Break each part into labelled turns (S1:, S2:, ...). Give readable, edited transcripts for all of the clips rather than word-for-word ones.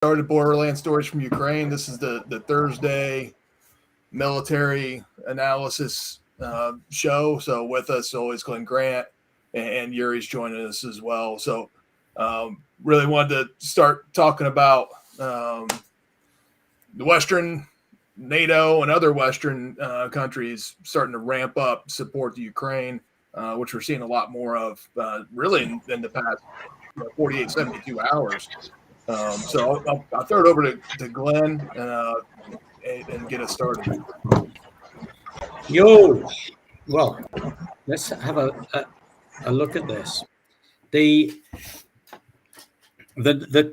S1: Started Borderlands Stories from Ukraine. This is the Thursday military analysis show. So with us always Glenn Grant and Yuri's joining us as well. So really wanted to start talking about the Western NATO and other Western countries starting to ramp up support to Ukraine, which we're seeing a lot more of really in the past 48, 72 hours. So I'll throw it over to Glenn and get us started.
S2: Yo, well, let's have a look at this. The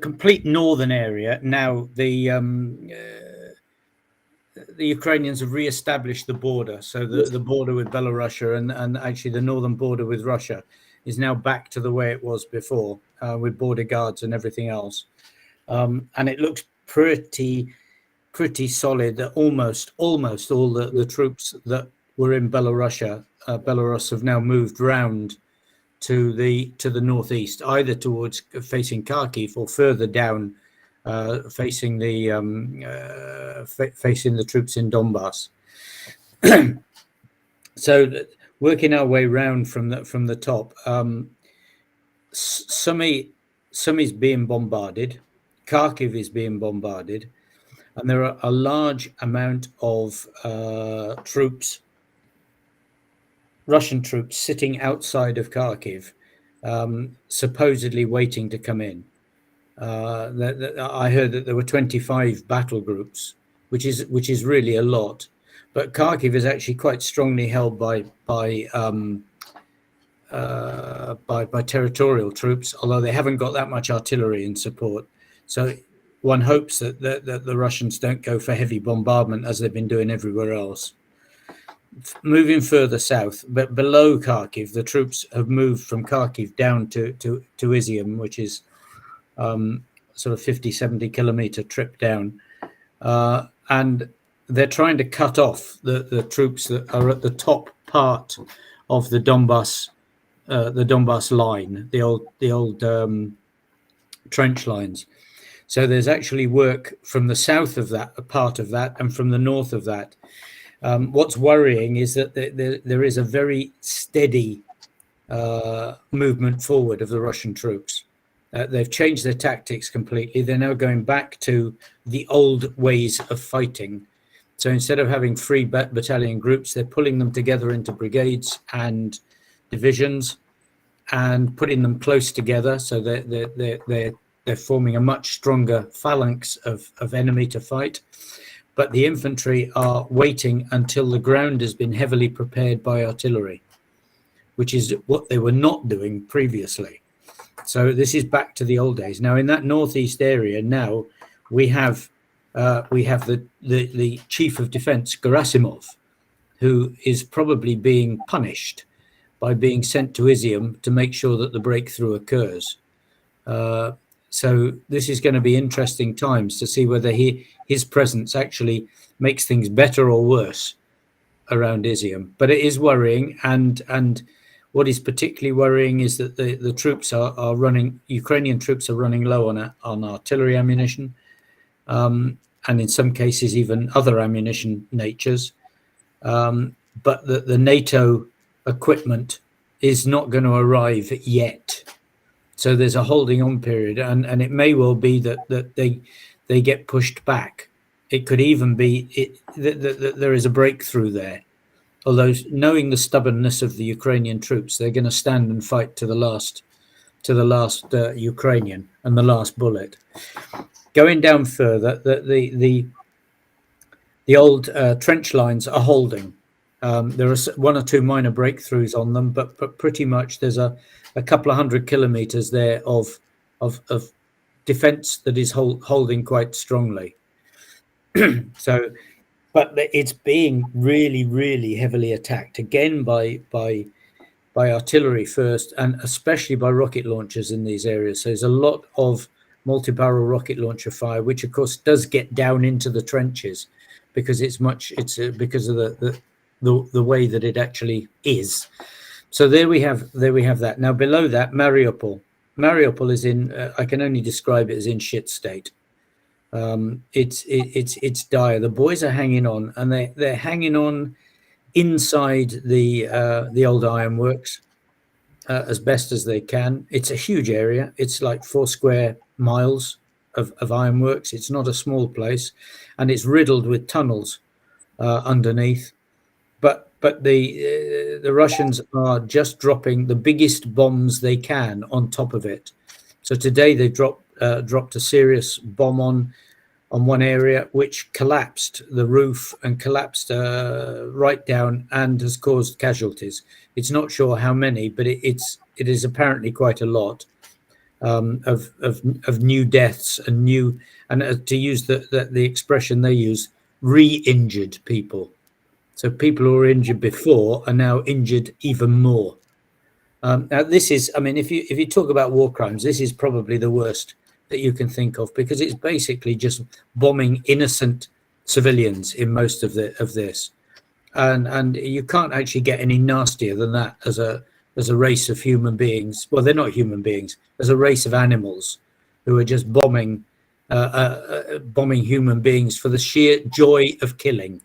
S2: complete northern area now. The Ukrainians have re-established the border, so the border with Belarus and actually the northern border with Russia is now back to the way it was before, with border guards and everything else. And it looks pretty solid. That almost all the troops that were in Belarus have now moved round to the northeast, either towards facing Kharkiv or further down, facing the troops in Donbass. So working our way round from the top. Sumy is being bombarded. Kharkiv is being bombarded, and there are a large amount of troops, Russian troops, sitting outside of Kharkiv, supposedly waiting to come in. I heard that there were 25 battle groups, which is really a lot. But Kharkiv is actually quite strongly held by territorial troops, although they haven't got that much artillery in support. So one hopes that the Russians don't go for heavy bombardment as they've been doing everywhere else. Moving further south, but below Kharkiv, the troops have moved from Kharkiv down to Izium, which is sort of 50, 70 kilometer trip down. And they're trying to cut off the troops that are at the top part of the Donbass line, the old trench lines. So there's actually work from the south of that, a part of that, and from the north of that. What's worrying is that there is a very steady movement forward of the Russian troops. They've changed their tactics completely. They're now going back to the old ways of fighting. So instead of having 3 battalion groups, they're pulling them together into brigades and divisions and putting them close together. So they're forming a much stronger phalanx of enemy to fight. But the infantry are waiting until the ground has been heavily prepared by artillery, which is what they were not doing previously. So this is back to the old days. Now in that northeast area, now we have the chief of defense, Gerasimov, who is probably being punished by being sent to Izium to make sure that the breakthrough occurs. So this is going to be interesting times to see whether his presence actually makes things better or worse around Izium. But it is worrying, and what is particularly worrying is that the troops are running. Ukrainian troops are running low on artillery ammunition, and in some cases even other ammunition natures. But the NATO equipment is not going to arrive yet. So there's a holding on period, and it may well be that they get pushed back. It could even be that there is a breakthrough there. Although knowing the stubbornness of the Ukrainian troops, they're going to stand and fight to the last Ukrainian and the last bullet. Going down further, the old trench lines are holding. There are 1 or 2 minor breakthroughs on them, but pretty much there's a couple of 100 kilometers there of defense that is holding quite strongly. So, but it's being really heavily attacked again by artillery first, and especially by rocket launchers in these areas. So there's a lot of multi-barrel rocket launcher fire, which of course does get down into the trenches because it's because of the way that it actually is. So there we have that. Now below that, Mariupol is in. I can only describe it as in shit state. It's dire. The boys are hanging on, and they're hanging on inside the old ironworks as best as they can. It's a huge area. It's like 4 square miles of ironworks. It's not a small place, and it's riddled with tunnels underneath. But the Russians are just dropping the biggest bombs they can on top of it. So today they dropped a serious bomb on one area, which collapsed the roof and collapsed right down and has caused casualties. It's not sure how many, but it is apparently quite a lot of new deaths and to use the expression they use, re-injured people. So people who were injured before are now injured even more. Now this is, I mean, if you talk about war crimes, this is probably the worst that you can think of, because it's basically just bombing innocent civilians in most of this, and you can't actually get any nastier than that as a race of human beings. Well, they're not human beings, as a race of animals who are just bombing human beings for the sheer joy of killing.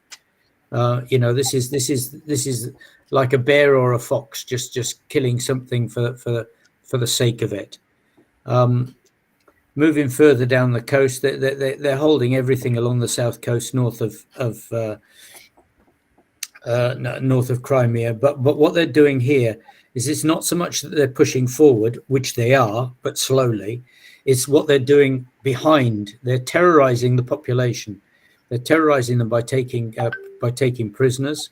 S2: This is like a bear or a fox just killing something for the sake of it. Moving further down the coast, they're holding everything along the south coast, north of Crimea. But what they're doing here is, it's not so much that they're pushing forward, which they are, but slowly. It's what they're doing behind. They're terrorizing the population. They're terrorizing them by taking prisoners,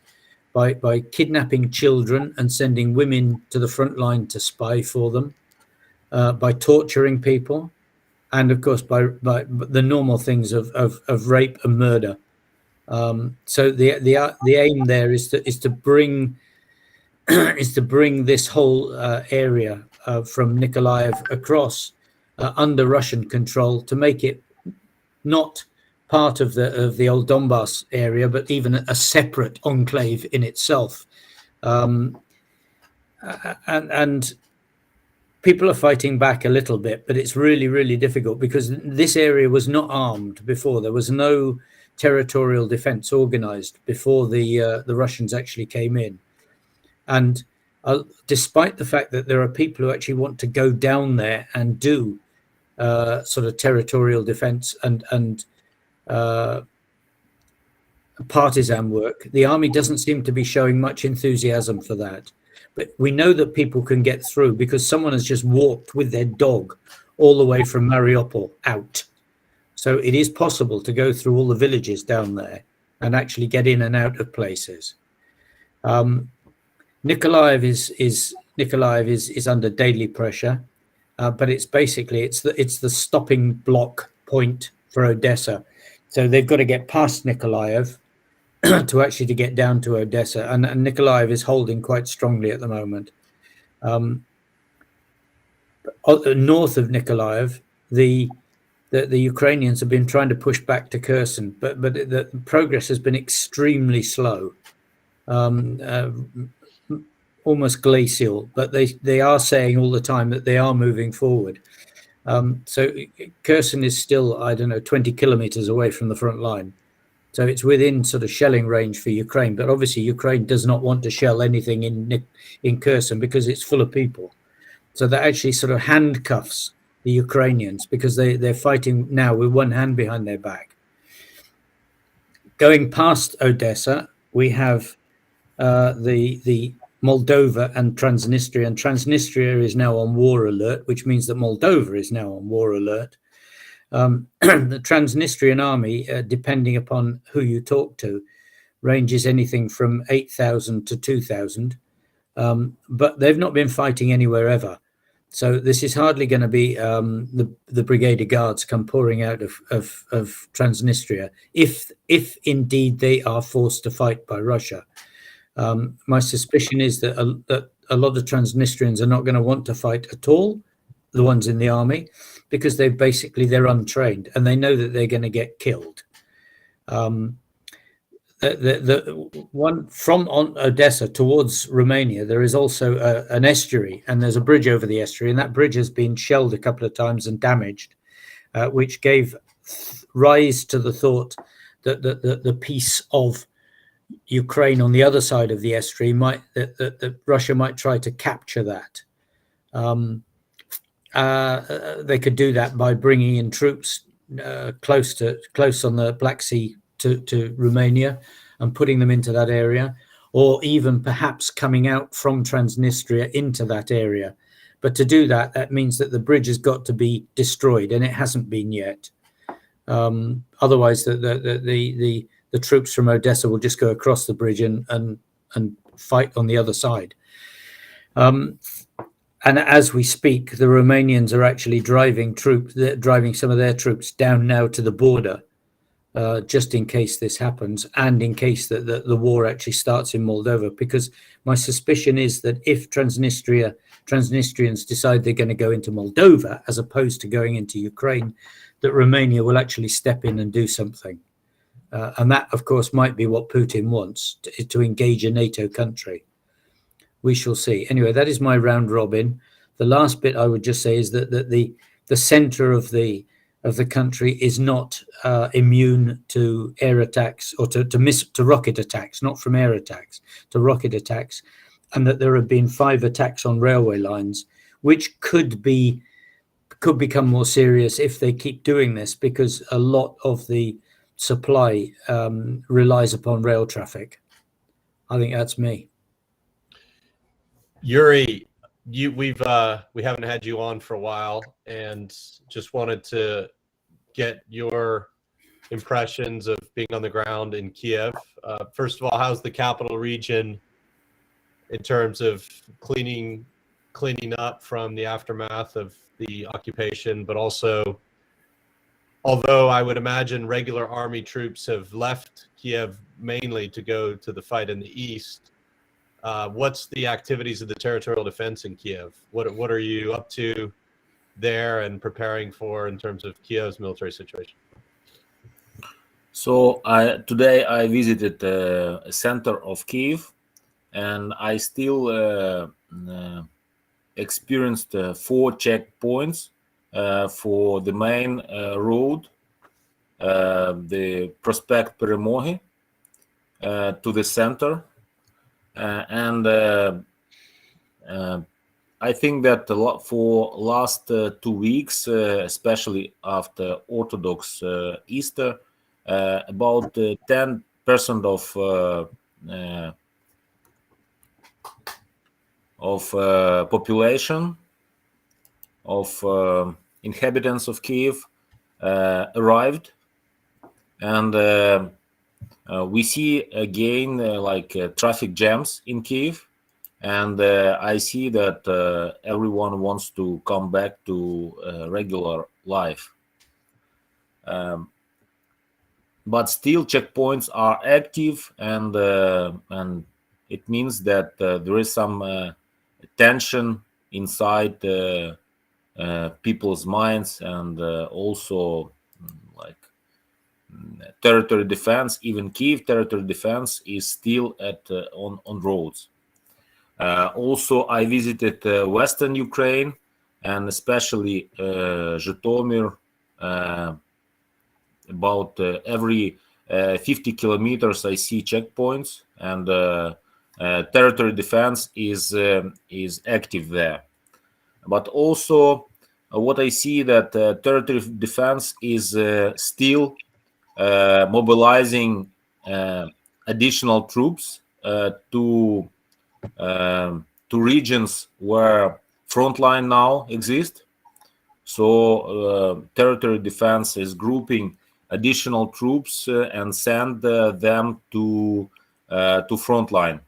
S2: by kidnapping children and sending women to the front line to spy for them, by torturing people, and of course by the normal things of rape and murder. So the aim there is to bring this whole area from Nikolaev across under Russian control, to make it not part of the old Donbass area, but even a separate enclave in itself. And people are fighting back a little bit, but it's really, really difficult, because this area was not armed before. There was no territorial defense organized before the Russians actually came in. And despite the fact that there are people who actually want to go down there and do sort of territorial defense and partisan work, the army doesn't seem to be showing much enthusiasm for that. But we know that people can get through, because someone has just walked with their dog all the way from Mariupol out. So it is possible to go through all the villages down there and actually get in and out of places. Nikolaev is under daily pressure, but it's basically it's the stopping block point for Odessa. So they've got to get past Nikolaev to get down to Odessa, and Nikolaev is holding quite strongly at the moment. North of Nikolaev, the Ukrainians have been trying to push back to Kherson, but the progress has been extremely slow, almost glacial. But they are saying all the time that they are moving forward. So Kherson is still, 20 kilometers away from the front line. So it's within sort of shelling range for Ukraine. But obviously Ukraine does not want to shell anything in Kherson, because it's full of people. So that actually sort of handcuffs the Ukrainians, because they're fighting now with one hand behind their back. Going past Odessa, we have the Moldova and Transnistria. And Transnistria is now on war alert, which means that Moldova is now on war alert. The Transnistrian army, depending upon who you talk to, ranges anything from 8,000 to 2,000. But they've not been fighting anywhere ever. So this is hardly going to be the Brigade of Guards come pouring out of Transnistria, if indeed they are forced to fight by Russia. My suspicion is that a lot of Transnistrians are not going to want to fight at all, the ones in the army, because they're untrained and they know that they're going to get killed. The one from Odessa towards Romania, there is also an estuary, and there's a bridge over the estuary, and that bridge has been shelled a couple of times and damaged, which gave rise to the thought that the piece of Ukraine on the other side of the estuary that Russia might try to capture that. They could do that by bringing in troops close on the Black Sea to Romania and putting them into that area, or even perhaps coming out from Transnistria into that area. But to do that, that means that the bridge has got to be destroyed, and it hasn't been yet. Otherwise, the troops from Odessa will just go across the bridge and fight on the other side. And as we speak, the Romanians are actually driving some of their troops down now to the border, just in case this happens, and in case that the war actually starts in Moldova. Because my suspicion is that if Transnistrians decide they're going to go into Moldova as opposed to going into Ukraine, that Romania will actually step in and do something. And that, of course, might be what Putin wants, to engage a NATO country. We shall see. Anyway, that is my round robin. The last bit I would just say is that the center of the country is not immune to air attacks or to rocket attacks, not from air attacks, to rocket attacks, and that there have been 5 attacks on railway lines, which could become more serious if they keep doing this, because a lot of the supply relies upon rail traffic. I think that's me.
S3: Yuri, we haven't had you on for a while, and just wanted to get your impressions of being on the ground in Kyiv. First of all, how's the capital region in terms of cleaning up from the aftermath of the occupation, but also, although I would imagine regular army troops have left Kyiv mainly to go to the fight in the east, what's the activities of the territorial defense in Kyiv? What are you up to there and preparing for in terms of Kyiv's military situation?
S4: So today I visited the center of Kyiv, and I still experienced 4 checkpoints for the main road, the Prospect Перемоги, to the center. And I think that for last 2 weeks, especially after Orthodox Easter, about 10% of population of inhabitants of Kyiv arrived, and we see again traffic jams in Kyiv, and I see that everyone wants to come back to regular life. But still, checkpoints are active, and it means that there is some tension inside people's minds, and also territory defense. Even Kyiv territory defense is still on roads. Also, I visited Western Ukraine, and especially Zhytomyr. About every 50 kilometers, I see checkpoints, and territory defense is active there. But also, what I see that territory defense is still mobilizing additional troops to regions where frontline now exists. So territory defense is grouping additional troops and send them to frontline.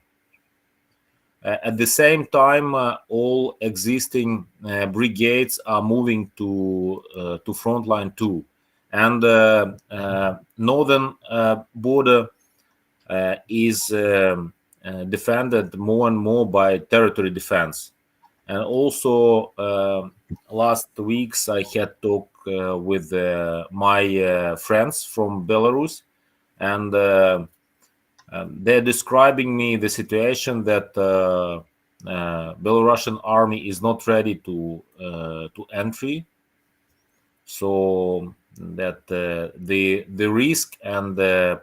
S4: At the same time, all existing brigades are moving to frontline too, and northern border is defended more and more by territory defense. And also, last weeks I had talk with my friends from Belarus, and they're describing me the situation that Belarusian army is not ready to entry. So that the risk and the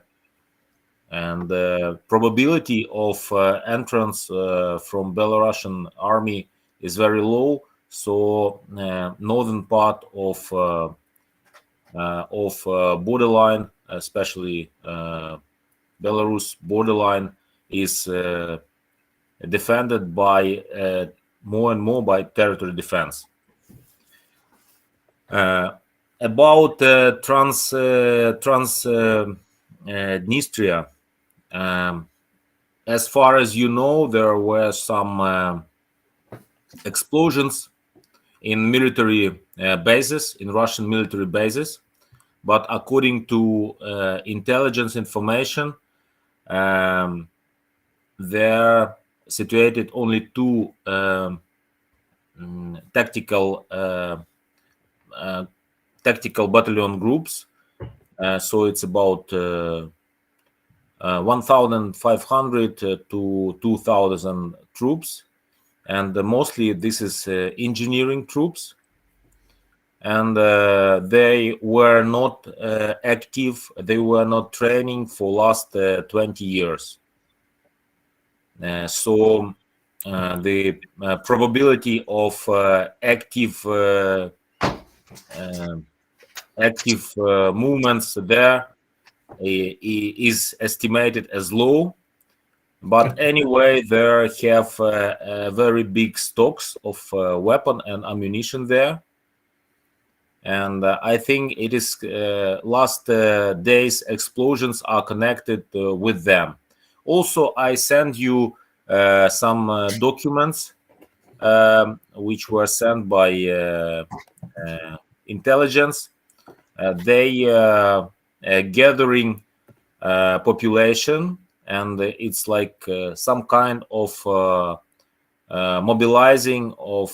S4: probability of entrance from Belarusian army is very low. So northern part of borderline, especially Belarus borderline, is defended by more and more by territory defense. About Transnistria, as far as you know, there were some explosions in military bases, in Russian military bases, but according to intelligence information, they're situated only two tactical battalion groups, so it's about 1,500 to 2,000 troops, and mostly this is engineering troops, and they were not active, they were not training for last 20 years. So the probability of active movements there is estimated as low, but anyway, there have very big stocks of weapon and ammunition there, and I think it is last days explosions are connected with them. Also, I send you some documents which were sent by intelligence. They gathering population, and it's like some kind of mobilizing of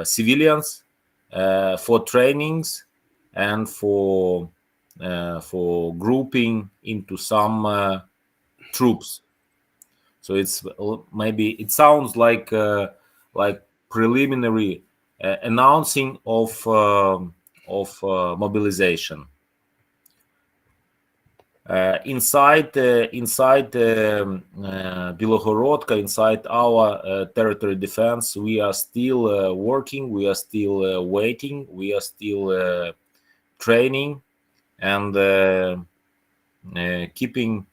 S4: civilians for trainings and for grouping into some troops. So it's maybe it sounds like preliminary announcing of mobilization. Inside Bilohorodka, inside our territory defense, we are still working, we are still waiting, we are still training and keeping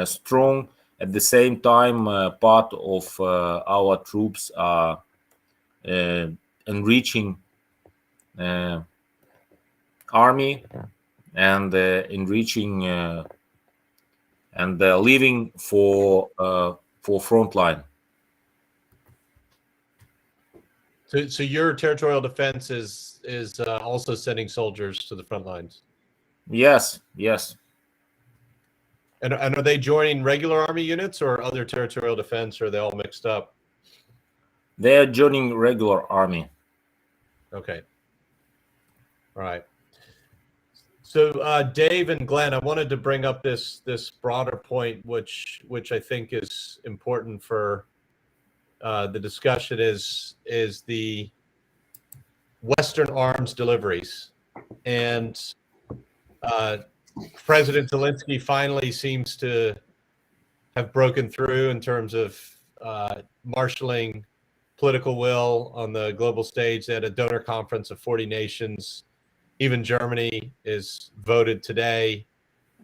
S4: strong. At the same time, part of our troops are enriching army and enriching and leaving for frontline.
S3: So your territorial defense is also sending soldiers to the front lines.
S4: Yes, yes.
S3: And are they joining regular army units or other territorial defense, or are they all mixed up?
S4: They are joining regular army.
S3: Okay. All right. So Dave and Glenn, I wanted to bring up this broader point, which I think is important for the discussion, is the Western arms deliveries. And President Zelensky finally seems to have broken through in terms of marshaling political will on the global stage. They had a donor conference of 40 nations. Even Germany is voted today,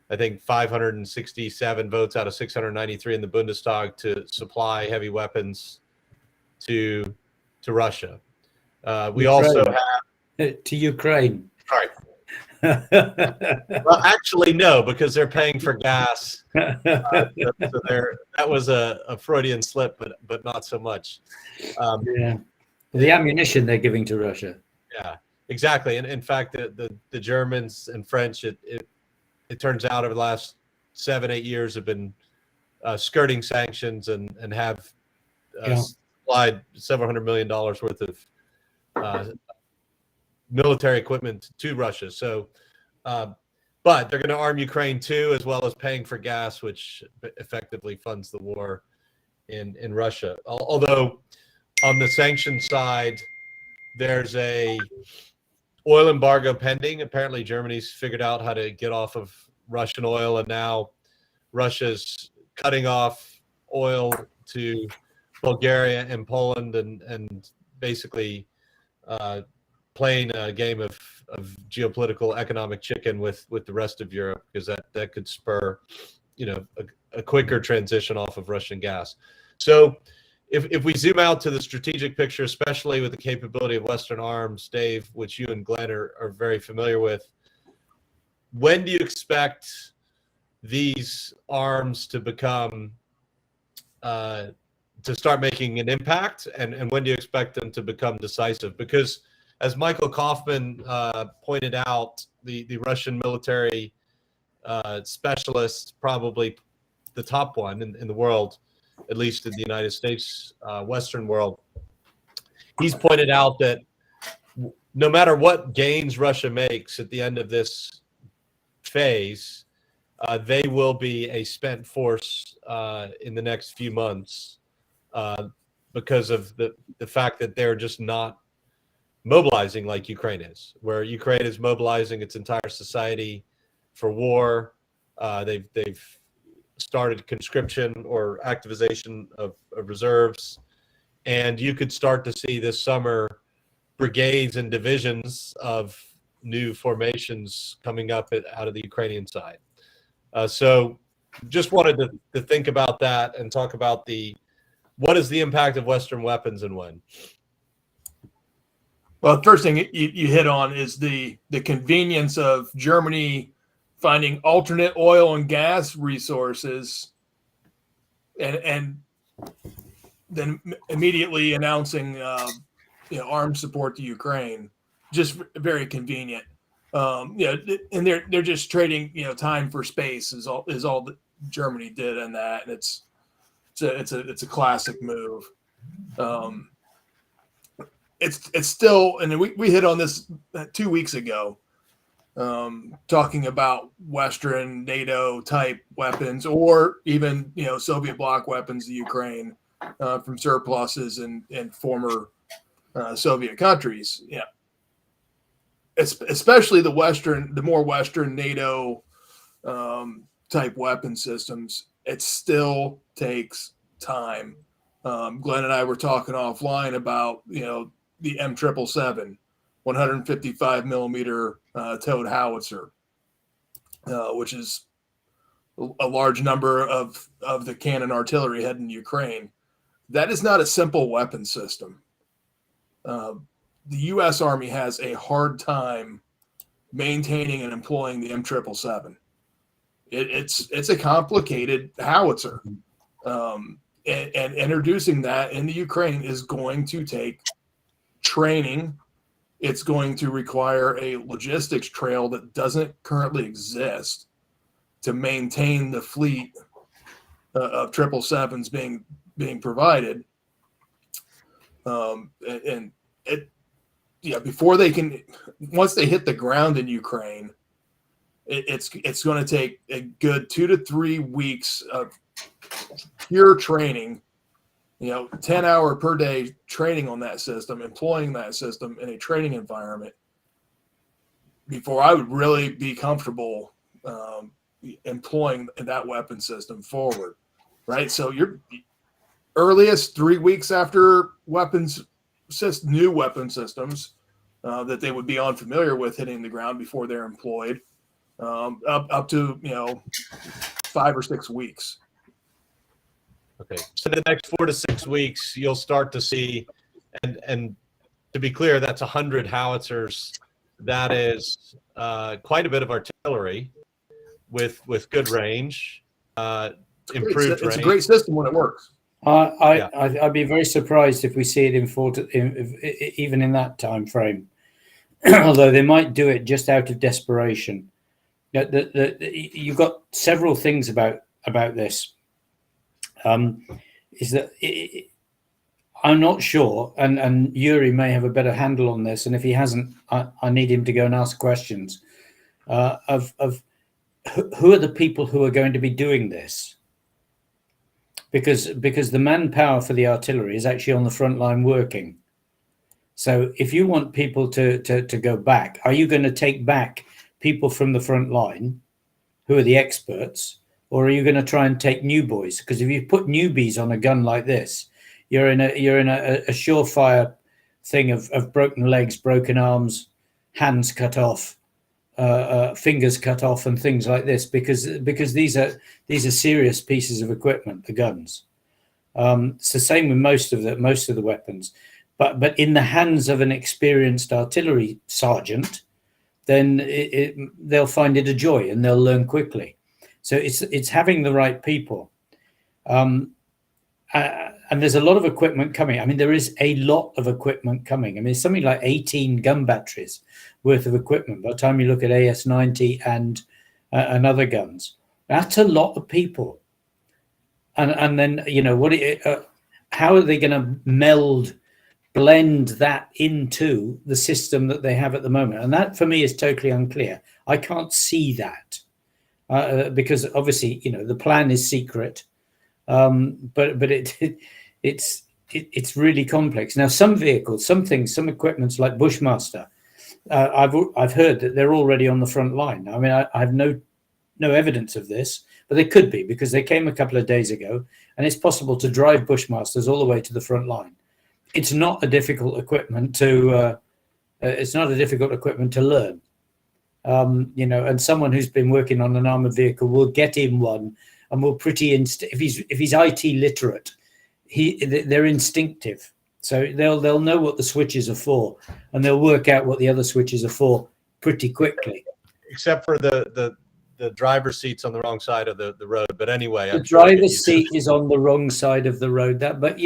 S3: I think 567 votes out of 693 in the Bundestag to supply heavy weapons to Russia. We also have
S2: to Ukraine.
S3: Sorry. Well, actually, no, because they're paying for gas. So that was a Freudian slip, but not so much.
S2: Yeah, the ammunition they're giving to Russia.
S3: Yeah, exactly. And in fact, the Germans and French, it turns out over the last 7-8 years have been skirting sanctions and have supplied several $100 million worth of military equipment to Russia. So, but they're going to arm Ukraine too, as well as paying for gas, which effectively funds the war in Russia. Although on the sanction side, there's a oil embargo pending. Apparently, Germany's figured out how to get off of Russian oil, and now Russia's cutting off oil to Bulgaria and Poland, and basically playing a game of geopolitical economic chicken with the rest of Europe, because that could spur, a quicker transition off of Russian gas. So if we zoom out to the strategic picture, especially with the capability of Western arms, Dave, which you and Glenn are very familiar with, when do you expect these arms to become to start making an impact, and when do you expect them to become decisive? Because as Michael Kaufman pointed out, the Russian military specialist, probably the top one in the world, at least in the United States, Western world, he's pointed out that no matter what gains Russia makes at the end of this phase, they will be a spent force in the next few months because of the fact that they're just not mobilizing like Ukraine is, where Ukraine is mobilizing its entire society for war. They've started conscription or activization of reserves, and you could start to see this summer brigades and divisions of new formations coming up out of the Ukrainian side. So just wanted to think about that and talk about what is the impact of Western weapons and when.
S1: Well, the first thing you hit on is the convenience of Germany finding alternate oil and gas resources, and then immediately announcing arms support to Ukraine. Just very convenient. And they're just trading time for space is all that Germany did in that, and it's a classic move. It's still, and we hit on this 2 weeks ago, talking about Western NATO type weapons, or even Soviet bloc weapons to Ukraine from surpluses in former Soviet countries. Yeah, especially the more Western NATO type weapon systems. It still takes time. Glenn and I were talking offline about the M777, 155 millimeter towed howitzer, which is a large number of the cannon artillery heading to Ukraine. That is not a simple weapon system. The U.S. Army has a hard time maintaining and employing the M777. It's a complicated howitzer, and introducing that into Ukraine is going to take training. It's going to require a logistics trail that doesn't currently exist to maintain the fleet of 777s being provided. Before they can, once they hit the ground in Ukraine, it's going to take a good 2 to 3 weeks of pure training, 10-hour per day training on that system, employing that system in a training environment before I would really be comfortable employing that weapon system forward, right? So your earliest 3 weeks after new weapon systems that they would be unfamiliar with hitting the ground before they're employed, up to 5 or 6 weeks.
S3: Okay, so the next 4 to 6 weeks, you'll start to see, and to be clear, that's 100 howitzers. That is quite a bit of artillery with good range, improved range.
S1: It's a great system when it works.
S2: I'd be very surprised if we see it even in that time frame. Although they might do it just out of desperation. You've got several things about this. Is that I'm not sure, and Yuri may have a better handle on this, and if he hasn't, I need him to go and ask questions of who are the people who are going to be doing this, because the manpower for the artillery is actually on the front line working. So if you want people to go back, are you going to take back people from the front line who are the experts, or are you going to try and take new boys? Because if you put newbies on a gun like this, you're in a surefire thing of broken legs, broken arms, hands cut off, fingers cut off, and things like this. Because these are serious pieces of equipment, the guns. It's the same with most of the weapons, but in the hands of an experienced artillery sergeant, then they'll find it a joy and they'll learn quickly. So it's having the right people. And there's a lot of equipment coming. I mean, there is a lot of equipment coming. I mean, it's something like 18 gun batteries worth of equipment by the time you look at AS-90 and other guns. That's a lot of people. And then, you know, how are they going to blend that into the system that they have at the moment? And that, for me, is totally unclear. I can't see that because, obviously, you know, the plan is secret. But it's really complex. Now, some vehicles, some things, some equipments like Bushmaster, I've heard that they're already on the front line. I mean, I have no evidence of this, but they could be, because they came a couple of days ago, and it's possible to drive Bushmasters all the way to the front line. It's not a difficult equipment to learn. You know, and someone who's been working on an armored vehicle will get in one and will if he's IT literate, they're instinctive. So they'll know what the switches are for, and they'll work out what the other switches are for pretty quickly.
S3: Except for the driver's seat's on the wrong side of the road. But anyway,
S2: the driver's seat is on the wrong side of the road. But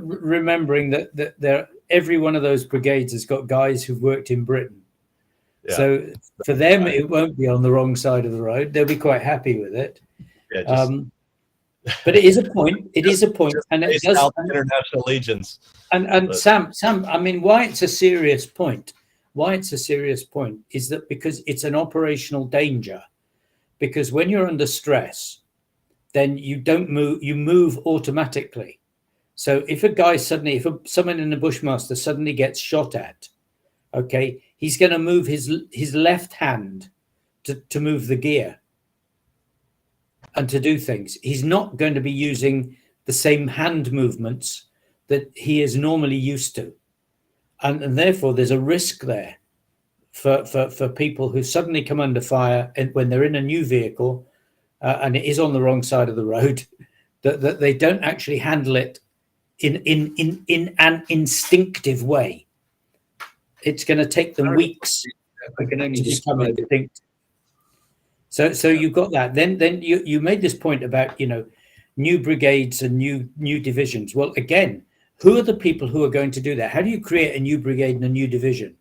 S2: remembering that every one of those brigades has got guys who've worked in Britain. Yeah. So for them, it won't be on the wrong side of the road. They'll be quite happy with it. Yeah, but it is a point. It is a point, and it does
S3: international legions.
S2: And Sam, I mean, why it's a serious point? Why it's a serious point is that because it's an operational danger. Because when you're under stress, then you don't move. You move automatically. So if someone in the Bushmaster suddenly gets shot at, okay, he's going to move his left hand to move the gear and to do things. He's not going to be using the same hand movements that he is normally used to. And therefore, there's a risk there for people who suddenly come under fire and when they're in a new vehicle and it is on the wrong side of the road, that they don't actually handle it in an instinctive way. It's going to take them weeks to become instinct. So you've got that. Then you made this point about, you know, new brigades and new divisions. Well, again, who are the people who are going to do that? How do you create a new brigade and a new division?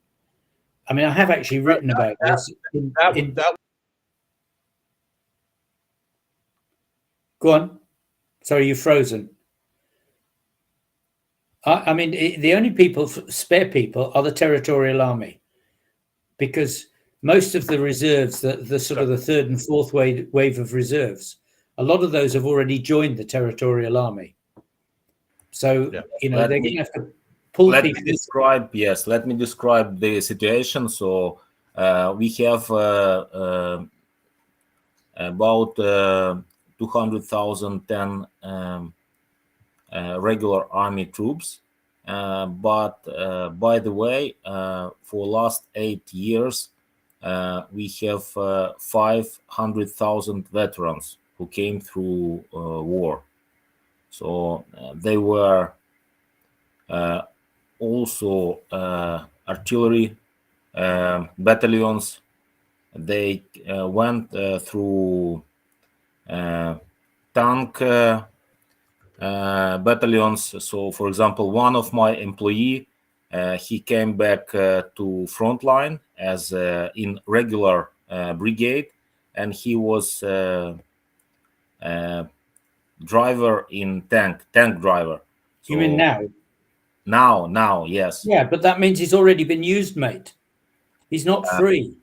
S2: I mean, I have actually written about this. Go on. Sorry, you're frozen. I mean, the only spare people are the Territorial Army, because most of the reserves, the sort of the third and fourth wave of reserves, a lot of those have already joined the Territorial Army. So, you know, they're going to have to pull people.
S4: Let me describe the situation. So we have about 200,010 regular army troops. But by the way, for last 8 years, we have 500,000 veterans who came through war. So they were also artillery battalions. They went through tank battalions. So, for example, one of my employee, he came back to frontline as in regular brigade, and he was driver in tank driver. So,
S2: you mean now?
S4: Now, yes.
S2: Yeah, but that means he's already been used, mate. He's not free.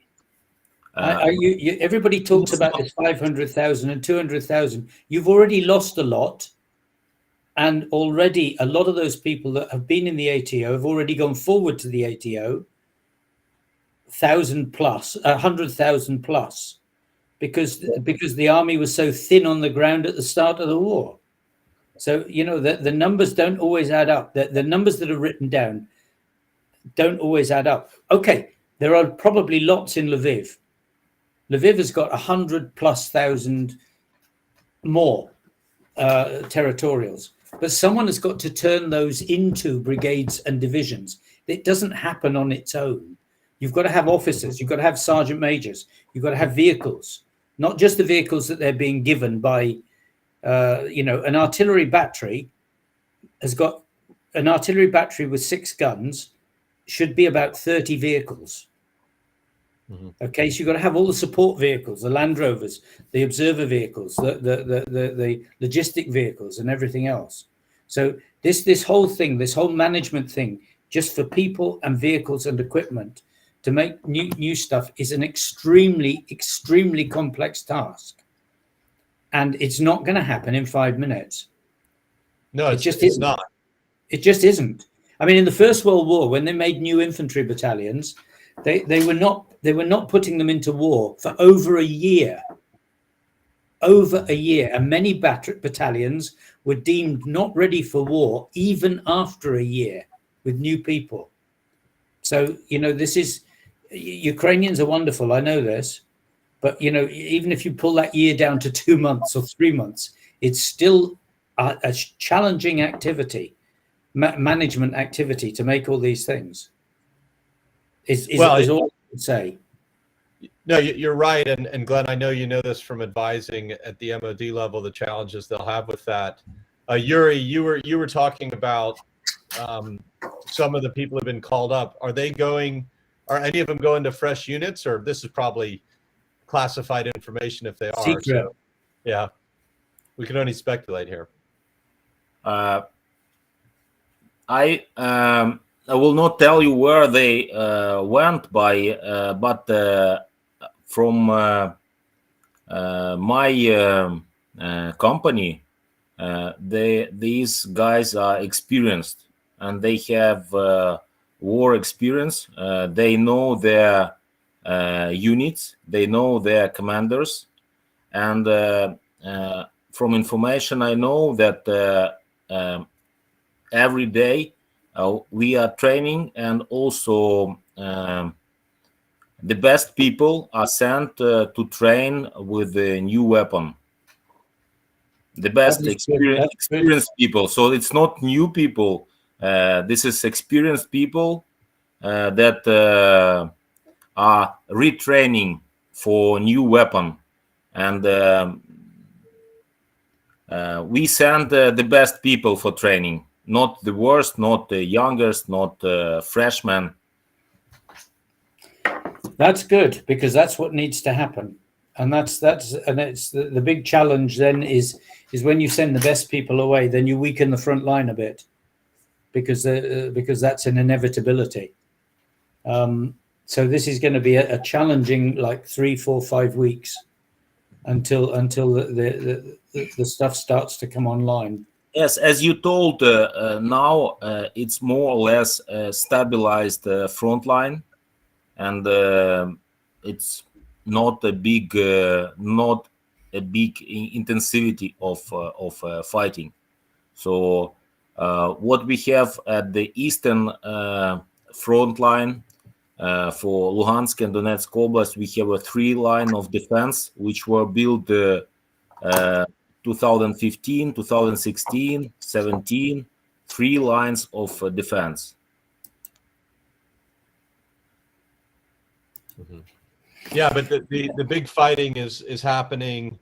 S2: Everybody talks about this 500,000 and 200,000. You've already lost a lot. And already a lot of those people that have been in the ATO have already gone forward to the ATO, 1,000 plus, 100,000 plus, because the army was so thin on the ground at the start of the war. So, you know, the numbers don't always add up. The numbers that are written down don't always add up. Okay, there are probably lots in Lviv. Lviv has got 100,000+ more territorials, but someone has got to turn those into brigades and divisions. It doesn't happen on its own. You've got to have officers, you've got to have sergeant majors, you've got to have vehicles, not just the vehicles that they're being given by, you know, an artillery battery has got an artillery battery with 6 guns should be about 30 vehicles. Okay, so you've got to have all the support vehicles, the Land Rovers, the observer vehicles, the logistic vehicles, and everything else. So this whole thing, this whole management thing, just for people and vehicles and equipment to make new stuff is an extremely complex task, and it's not going to happen in 5 minutes.
S3: No, it's not.
S2: It just isn't. I mean, in the First World War, when they made new infantry battalions, they were not putting them into war for over a year. Over a year, and many battalions were deemed not ready for war even after a year with new people. So, you know, this is, Ukrainians are wonderful, I know this, but, you know, even if you pull that year down to 2 months or 3 months, it's still a challenging activity, management activity to make all these things. Is all I would say.
S3: No, you're right. And Glenn, I know you know this from advising at the MOD level, the challenges they'll have with that. Yuri, you were talking about some of the people have been called up. Are any of them going to fresh units, or this is probably classified information if they are?
S2: Secret.
S3: So, yeah, we can only speculate here.
S4: I will not tell you where they went by, but from my company, these guys are experienced and they have war experience. They know their units, they know their commanders, and from information I know that every day we are training, and also the best people are sent to train with the new weapon. The best experienced people. So it's not new people. This is experienced people that are retraining for new weapon, and we send the best people for training. Not the worst, not the youngest, not freshmen.
S2: That's good, because that's what needs to happen, and it's the big challenge. Then is when you send the best people away, then you weaken the front line a bit, because that's an inevitability. So this is going to be a challenging, like 3, 4, 5 weeks until the stuff starts to come online.
S4: Yes, as you told, now it's more or less a stabilized front line, and it's not a big intensity of fighting. So what we have at the eastern front line for Luhansk and Donetsk Oblast, we have a 3 line of defense which were built 2015, 2016, 17, 3 lines of defense.
S3: Mm-hmm. Yeah, but the big fighting is happening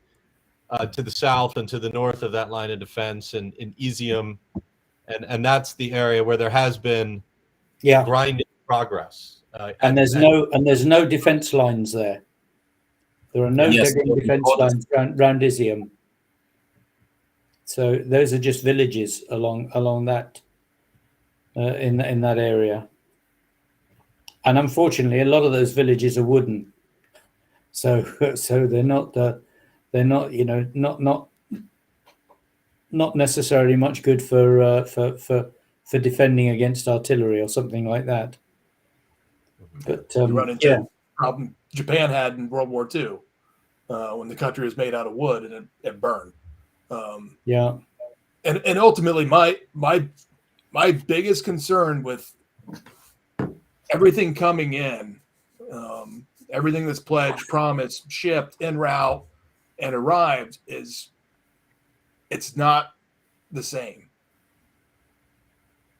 S3: to the south and to the north of that line of defense, in Izium, and that's the area where there has been grinding progress.
S2: And there's no defense lines there. There are no defense lines around Izium. So those are just villages along that in that area, and unfortunately, a lot of those villages are wooden. So they're not not necessarily much good for defending against artillery or something like that. But
S1: You run into the problem Japan had in World War II when the country was made out of wood and it burned. And ultimately, my biggest concern with everything coming in, everything that's pledged, promised, shipped, en route, and arrived is it's not the same.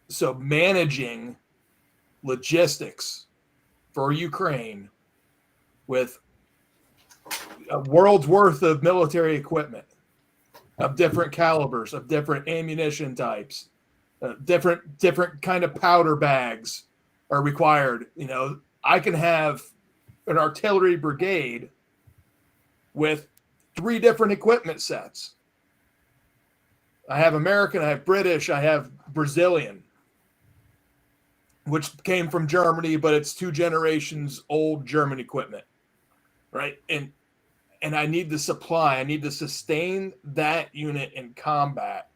S1: So managing logistics for Ukraine with a world's worth of military equipment of different calibers, of different ammunition types, different kind of powder bags are required. I can have an artillery brigade with 3 different equipment sets. I have American, I have British, I have Brazilian, which came from Germany, but it's 2 generations old German equipment, right? And I need the supply. I need to sustain that unit in combat.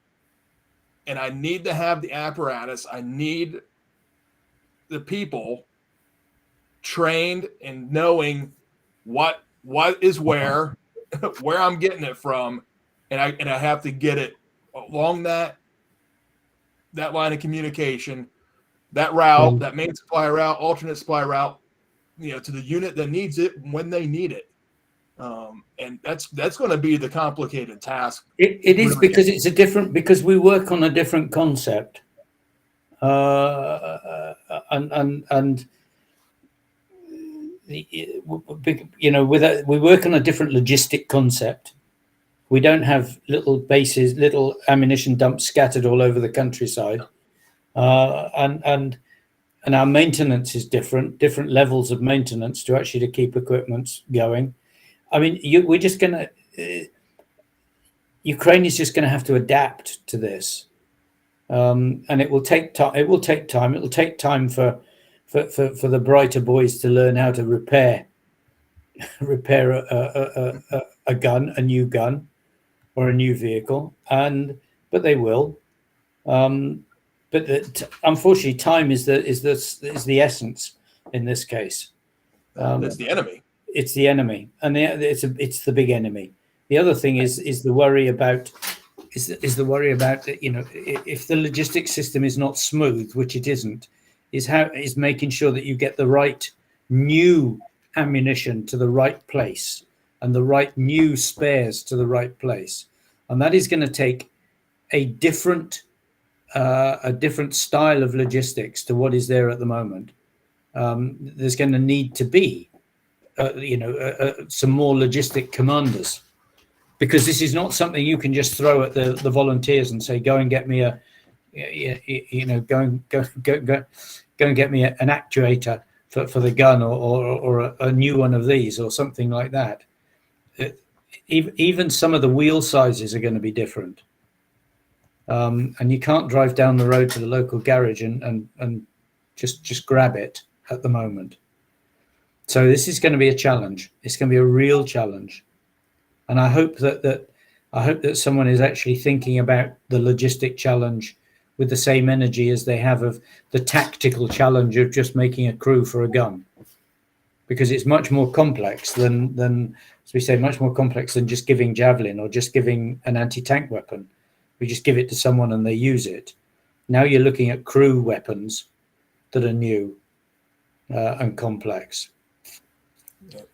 S1: And I need to have the apparatus. I need the people trained and knowing what is where I'm getting it from, and I have to get it along that line of communication, that route, that main supply route, alternate supply route, to the unit that needs it when they need it. And that's going to be the complicated task.
S2: It is, because it's because we work on a different concept, and we work on a different logistic concept. We don't have little bases, little ammunition dumps scattered all over the countryside, and our maintenance is different levels of maintenance to keep equipment going. I mean, Ukraine is just going to have to adapt to this, and it will take time. It will take time. It will take time for the brighter boys to learn how to repair a gun, a new gun, or a new vehicle, but they will. But unfortunately, time is the essence in this case.
S1: It's the enemy.
S2: It's the enemy, and it's the big enemy. The other thing is the worry about if the logistics system is not smooth, which it isn't, is making sure that you get the right new ammunition to the right place and the right new spares to the right place, and that is going to take a different style of logistics to what is there at the moment. There's going to need to be some more logistic commanders, because this is not something you can just throw at the volunteers and say, go and get me go and get me an actuator for the gun, or a new one of these, or something like that. Even some of the wheel sizes are going to be different, and you can't drive down the road to the local garage and just grab it at the moment. So this is going to be a challenge. It's going to be a real challenge, and I hope that someone is actually thinking about the logistic challenge with the same energy as they have of the tactical challenge of just making a crew for a gun, because it's much more complex than as we say, much more complex than just giving javelin or just giving an anti-tank weapon. We just give it to someone and they use it. Now you're looking at crew weapons that are new and complex.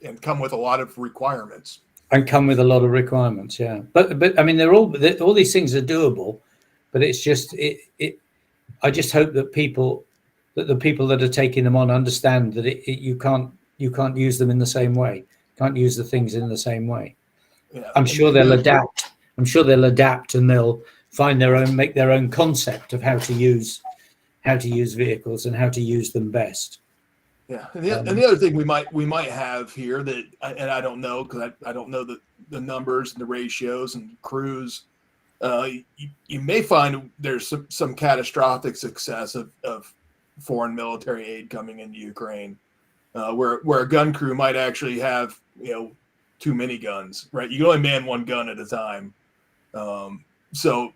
S1: And come with a lot of requirements.
S2: Yeah. But I mean, all these things are doable, but it's just I just hope that the people that are taking them on understand that you can't use them in the same way. Can't use the things in the same way.
S1: Yeah.
S2: I'm sure they'll adapt. And they'll make their own concept of how to use vehicles and how to use them best.
S1: Yeah, and the other thing we might have here that, and I don't know, because I don't know the numbers and the ratios and crews. You may find there's some catastrophic success of foreign military aid coming into Ukraine, where a gun crew might actually have too many guns. Right, you can only man one gun at a time. So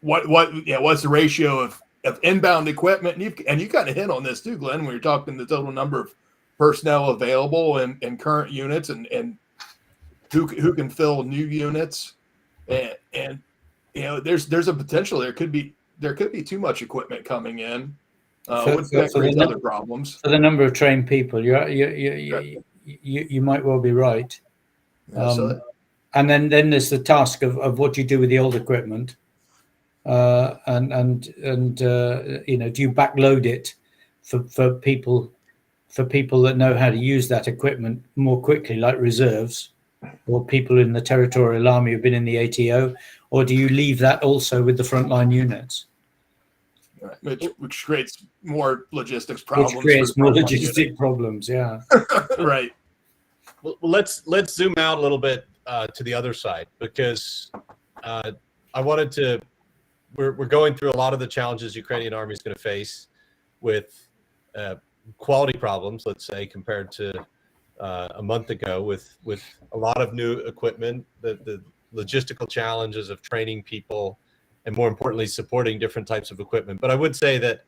S1: what's the ratio of inbound equipment? And you kind of hit on this too, Glenn, when you're talking the total number of personnel available in current units and who can fill new units, and there's a potential there could be too much equipment coming in, that creates other problems.
S2: For the number of trained people, you might well be right. And then there's the task of what you do with the old equipment, and do you backload it for people that know how to use that equipment more quickly, like reserves, or people in the territorial army who've been in the ATO, or do you leave that also with the frontline units?
S1: Right, which creates more logistics problems.
S2: Which creates more logistic problems, yeah.
S1: Right.
S3: Well, let's zoom out a little bit to the other side, because I wanted to. We're going through a lot of the challenges Ukrainian army is going to face with quality problems, let's say, compared to a month ago, with a lot of new equipment, the logistical challenges of training people, and more importantly, supporting different types of equipment. But I would say that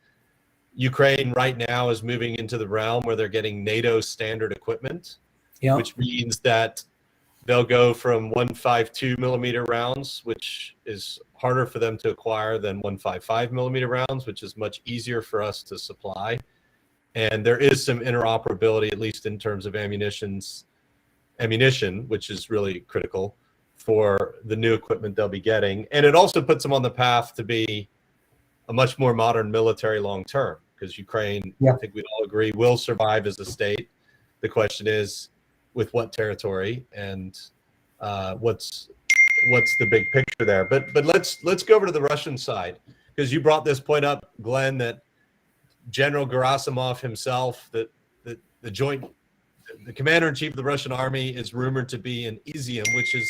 S3: Ukraine right now is moving into the realm where they're getting NATO standard equipment, which means that they'll go from 152 millimeter rounds, which is harder for them to acquire than 155 millimeter rounds, which is much easier for us to supply. And there is some interoperability, at least in terms of ammunition, which is really critical for the new equipment they'll be getting. And it also puts them on the path to be a much more modern military long term, because Ukraine, I think we'd all agree, will survive as a state. The question is, with what territory, and what's the big picture there? But let's go over to the Russian side, because you brought this point up, Glenn, that General Gerasimov himself, the commander-in-chief of the Russian army, is rumored to be in Izium, which is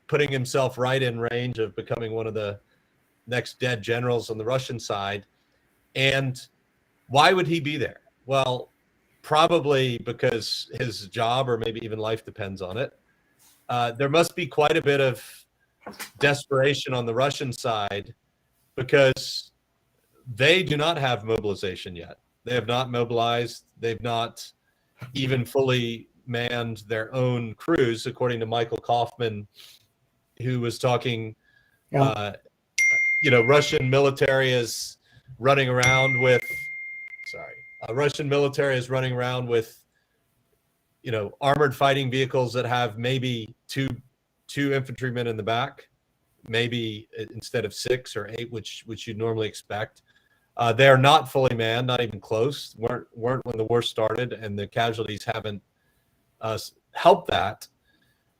S3: putting himself right in range of becoming one of the next dead generals on the Russian side. And why would he be there? Well, probably because his job, or maybe even life, depends on it. There must be quite a bit of desperation on the Russian side, because they do not have mobilization yet. They have not mobilized. They've not even fully manned their own crews, according to Michael Kaufman, who was talking, Russian military is running around with, armored fighting vehicles that have maybe two infantrymen in the back, maybe instead of 6 or 8, which you'd normally expect. They are not fully manned, not even close. weren't when the war started, and the casualties haven't helped that.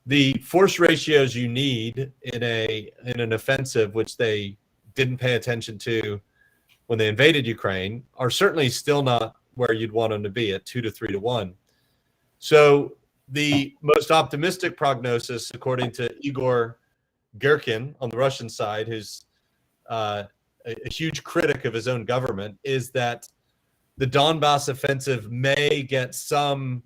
S3: The force ratios you need in an offensive, which they didn't pay attention to when they invaded Ukraine, are certainly still not where you'd want them to be, at 2 to 3 to 1. So the most optimistic prognosis, according to Igor Girkin on the Russian side, who's a huge critic of his own government, is that the Donbass offensive may get some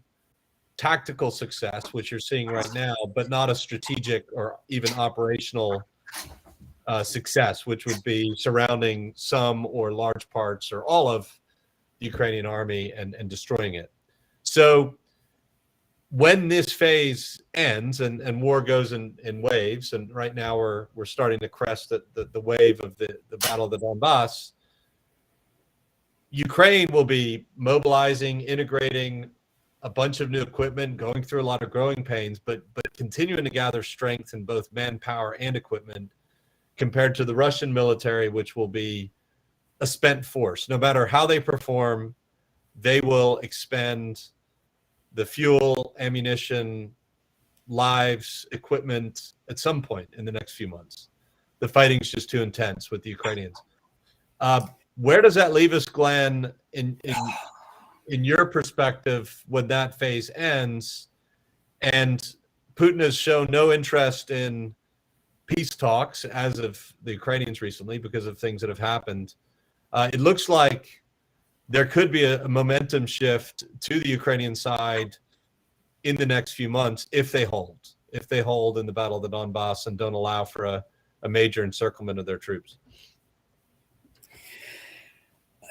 S3: tactical success, which you're seeing right now, but not a strategic or even operational success, which would be surrounding some or large parts or all of the Ukrainian army and destroying it. So when this phase ends and war goes in waves, and right now we're starting to crest the wave of the Battle of the Donbass, Ukraine will be mobilizing, integrating a bunch of new equipment, going through a lot of growing pains, but continuing to gather strength in both manpower and equipment, compared to the Russian military, which will be a spent force. No matter how they perform, they will expend the fuel, ammunition, lives, equipment at some point in the next few months. The fighting's just too intense with the Ukrainians. Where does that leave us, Glenn, in your perspective, when that phase ends and Putin has shown no interest in peace talks, as of the Ukrainians recently, because of things that have happened? It looks like there could be a momentum shift to the Ukrainian side in the next few months if they hold in the Battle of the Donbass and don't allow for a major encirclement of their troops.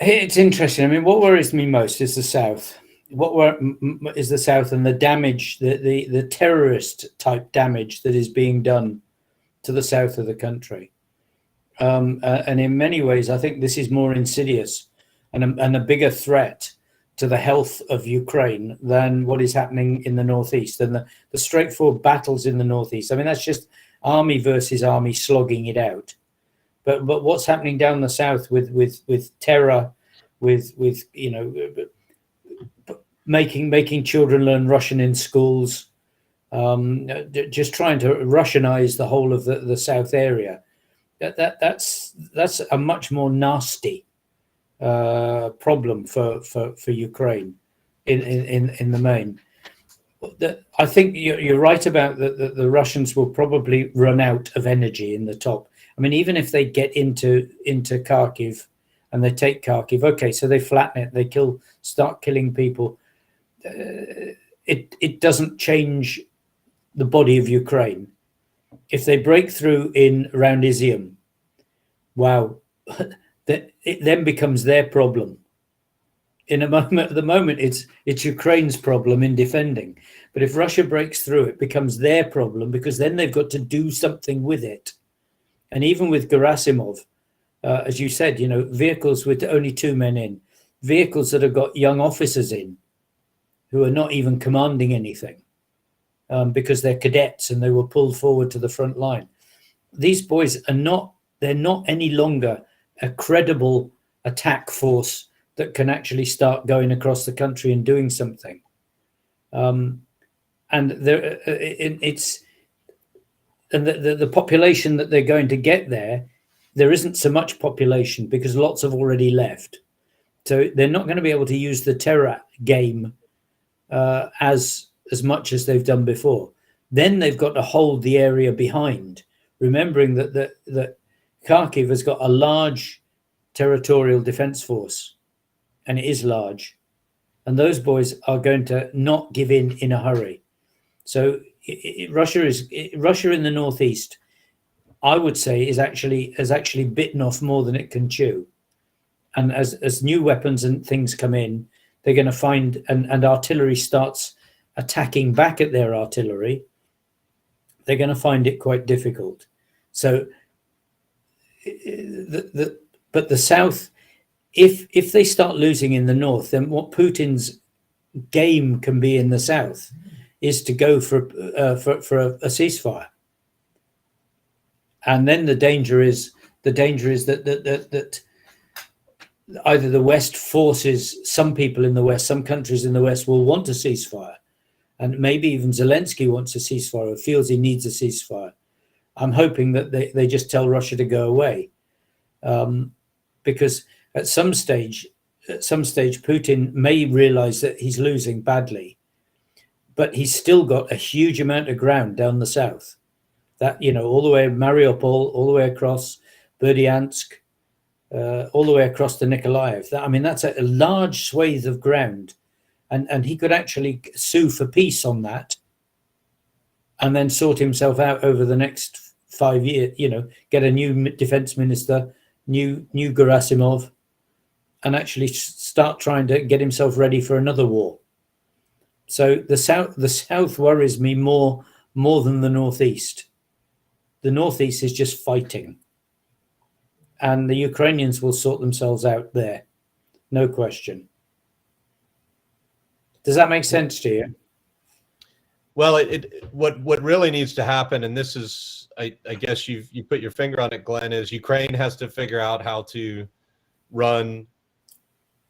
S2: It's interesting. I mean, what worries me most is the South. Is the South and the damage, the terrorist type damage that is being done to the south of the country. And in many ways, I think this is more insidious and a bigger threat to the health of Ukraine than what is happening in the northeast and the straightforward battles in the northeast. I mean, that's just army versus army slogging it out. But what's happening down the south with terror, with you know, making children learn Russian in schools, just trying to Russianize the whole of the south area. That's a much more nasty problem for Ukraine in the main. I think you're right about the Russians will probably run out of energy in the top. I mean, even if they get into Kharkiv and they take Kharkiv, okay, so they flatten it, they start killing people. It doesn't change the body of Ukraine. If they break through around Izium, wow, it then becomes their problem. At the moment, it's Ukraine's problem in defending. But if Russia breaks through, it becomes their problem because then they've got to do something with it. And even with Gerasimov, as you said, you know, vehicles with only 2 men in, vehicles that have got young officers in who are not even commanding anything because they're cadets and they were pulled forward to the front line. These boys they're not any longer a credible attack force that can actually start going across the country and doing something. And the population that they're going to get there isn't so much population because lots have already left. So they're not going to be able to use the terror game as much as they've done before. Then they've got to hold the area behind, remembering that Kharkiv has got a large territorial defense force, and it is large, and those boys are going to not give in a hurry. So Russia in the northeast, I would say, has actually bitten off more than it can chew. And as new weapons and things come in, they're going to find, and artillery starts attacking back at their artillery, they're going to find it quite difficult. So, but the South, if they start losing in the north, then what Putin's game can be in the South is to go for a ceasefire. And then the danger is that either the West forces, some people in the West, some countries in the West will want a ceasefire, and maybe even Zelensky wants a ceasefire or feels he needs a ceasefire. I'm hoping that they just tell Russia to go away, because at some stage, Putin may realize that he's losing badly, but he's still got a huge amount of ground down the south. That, you know, all the way Mariupol, all the way across Berdyansk, all the way across to Nikolaev. That's a large swathe of ground, and he could actually sue for peace on that, and then sort himself out over the next 5 years. You know, get a new defense minister, new Gerasimov, and actually start trying to get himself ready for another war. So the south worries me more than the northeast. The northeast is just fighting, and the Ukrainians will sort themselves out there, no question. Does that make sense to you?
S3: Well, what really needs to happen, and this is, I guess you put your finger on it, Glenn, is Ukraine has to figure out how to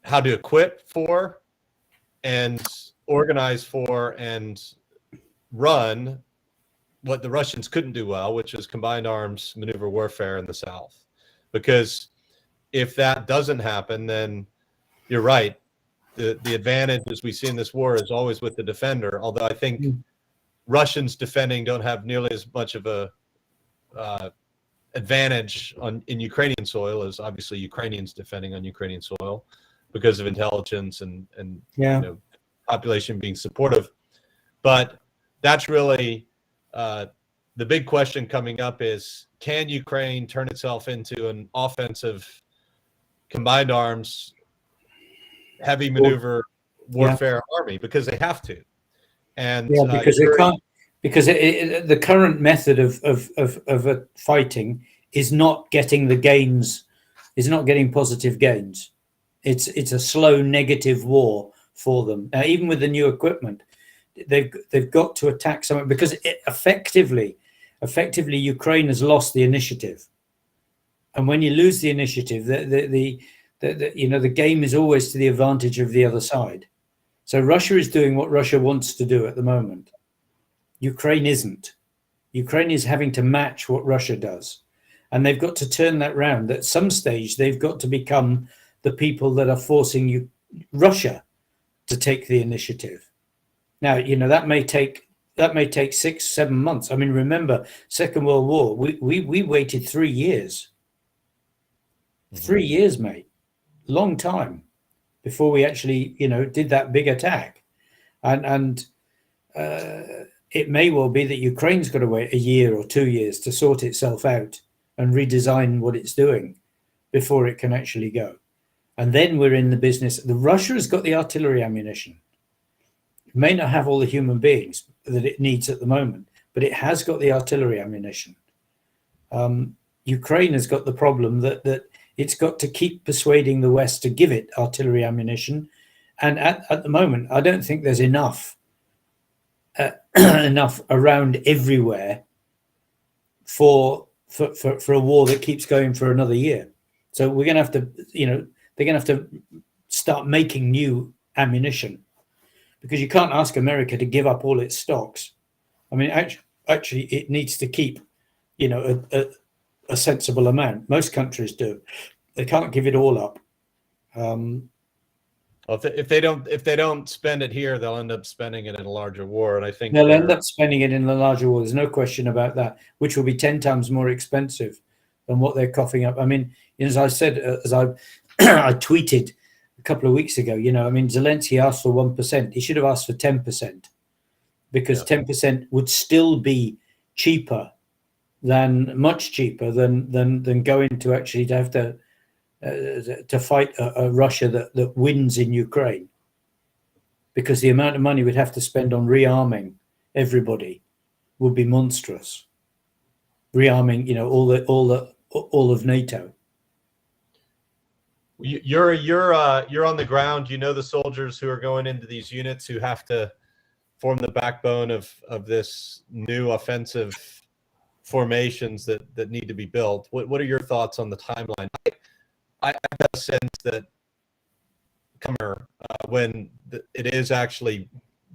S3: equip for and organize for and run what the Russians couldn't do well, which is combined arms maneuver warfare in the South. Because if that doesn't happen, then you're right. The advantage, as we see in this war, is always with the defender. Although I think Russians defending don't have nearly as much of a advantage in Ukrainian soil as obviously Ukrainians defending on Ukrainian soil because of intelligence and
S2: yeah,
S3: you know, population being supportive. But that's really the big question coming up is, can Ukraine turn itself into an offensive combined arms, heavy maneuver warfare army? Because they have to. And
S2: because they can't, because the current method of fighting is not getting the gains, is not getting positive gains. It's a slow negative war for them. Now, even with the new equipment, they've got to attack something, because effectively Ukraine has lost the initiative. And when you lose the initiative, the game is always to the advantage of the other side. So Russia is doing what Russia wants to do at the moment. Ukraine isn't. Ukraine is having to match what Russia does. And they've got to turn that round. At some stage, they've got to become the people that are forcing Russia to take the initiative. Now, that may take 6-7 months. I mean, remember, Second World War, we waited 3 years. 3 years, mate. Long time before we actually, did that big attack. And it may well be that Ukraine's got to wait a year or 2 years to sort itself out and redesign what it's doing before it can actually go. And then we're in the business. Russia has got the artillery ammunition. It may not have all the human beings that it needs at the moment, but it has got the artillery ammunition. Ukraine has got the problem that it's got to keep persuading the West to give it artillery ammunition. And at the moment, I don't think there's enough around everywhere for a war that keeps going for another year. So we're going to have to, they're going to have to start making new ammunition, because you can't ask America to give up all its stocks. I mean, actually, it needs to keep, a sensible amount. Most countries do. They can't give it all up.
S3: Well, if they don't spend it here, they'll end up spending it in a larger war. And I think
S2: they'll end up spending it in a larger war. There's no question about that, which will be 10 times more expensive than what they're coughing up. I mean, as I said, as I tweeted a couple of weeks ago, Zelensky asked for 1%. He should have asked for 10%, because 10% would still be much cheaper than going to actually to have to fight a Russia that wins in Ukraine, because the amount of money we'd have to spend on rearming everybody would be monstrous. Rearming, all of NATO.
S3: You're on the ground. The soldiers who are going into these units who have to form the backbone of this new offensive formations that need to be built. What are your thoughts on the timeline? I have a sense that when it is actually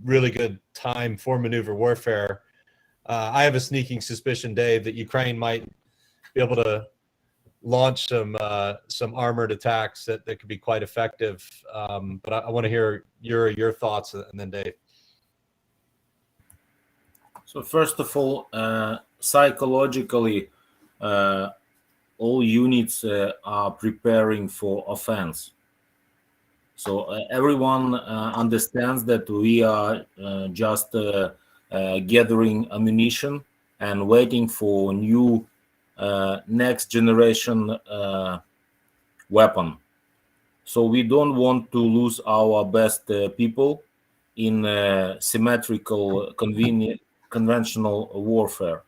S3: really good time for maneuver warfare, I have a sneaking suspicion, Dave, that Ukraine might be able to launch some armored attacks that could be quite effective. But I want to hear your thoughts, and then Dave.
S4: So first of all, psychologically, all units are preparing for offense. So everyone understands that we are just gathering ammunition and waiting for new next generation weapon. So we don't want to lose our best people in symmetrical, conventional warfare.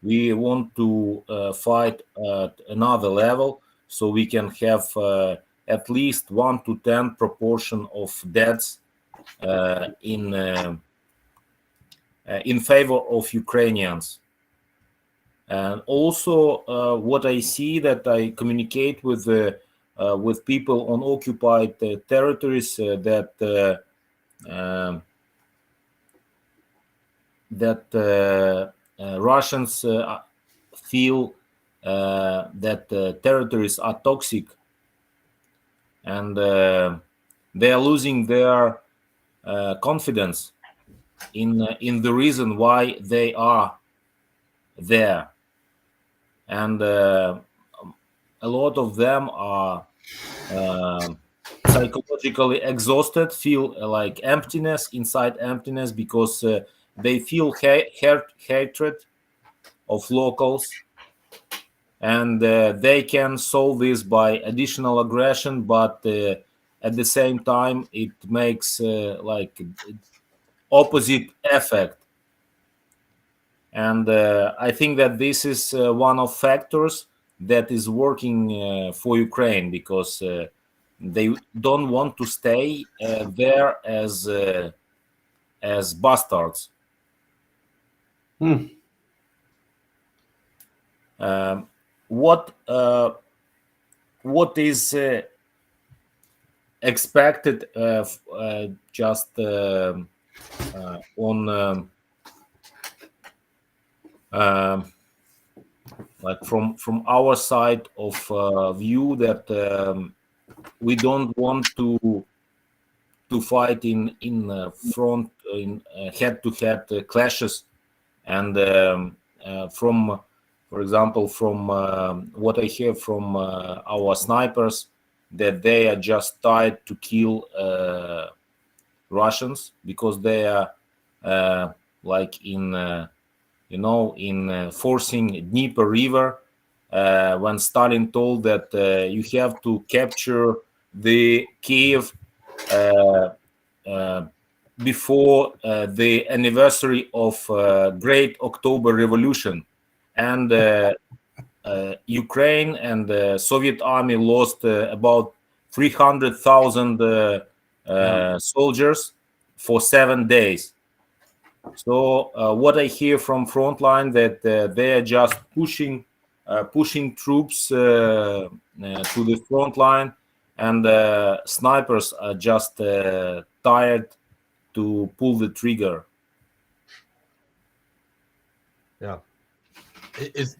S4: We want to fight at another level, so we can have at least 1 to 10 proportion of deaths in favor of Ukrainians. And also, what I see, that I communicate with people on occupied territories, that Russians feel that territories are toxic, and they are losing their confidence in the reason why they are there, and a lot of them are psychologically exhausted, feel like emptiness, because they feel hatred of locals, and they can solve this by additional aggression, but at the same time it makes like opposite effect. And I think that this is one of factors that is working for Ukraine, because they don't want to stay there as bastards. What is expected just on like from our side of view, that we don't want to fight in front, in head-to-head clashes, and from, for example, from what I hear from our snipers, that they are just tied to kill Russians, because they are like in in forcing Dnieper River, when Stalin told that you have to capture the Kyiv before the anniversary of Great October Revolution, and Ukraine and the Soviet army lost about 300,000 soldiers for 7 days. So what I hear from frontline, that they are just pushing troops to the front line, and snipers are just tired to pull the trigger.
S3: Yeah,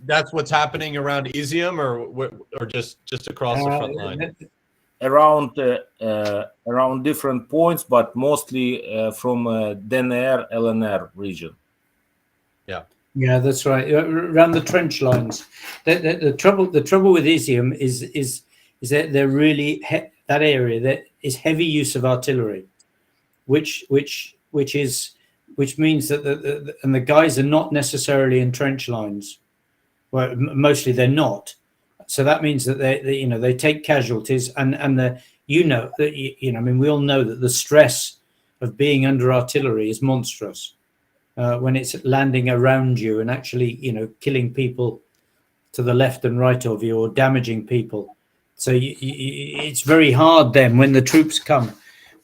S3: that's what's happening around Izium, or just across the front line?
S4: Around different points, but mostly from DNR LNR region.
S2: Yeah, that's right. Around the trench lines. The trouble with Izium is that they're really that area that is heavy use of artillery, which means that and the guys are not necessarily in trench lines. Well, mostly they're not. So that means that they take casualties, and I mean, we all know that the stress of being under artillery is monstrous when it's landing around you and actually killing people to the left and right of you, or damaging people. So it's very hard then when the troops come,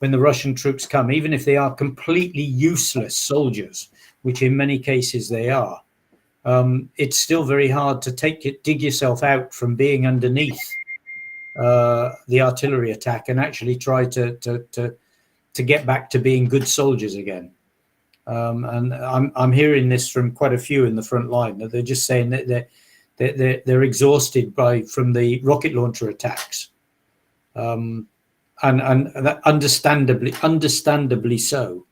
S2: when the Russian troops come, even if they are completely useless soldiers, which in many cases they are. It's still very hard to dig yourself out from being underneath the artillery attack and actually try to get back to being good soldiers again. And I'm hearing this from quite a few in the front line, that they're just saying that they're exhausted from the rocket launcher attacks, and that understandably so.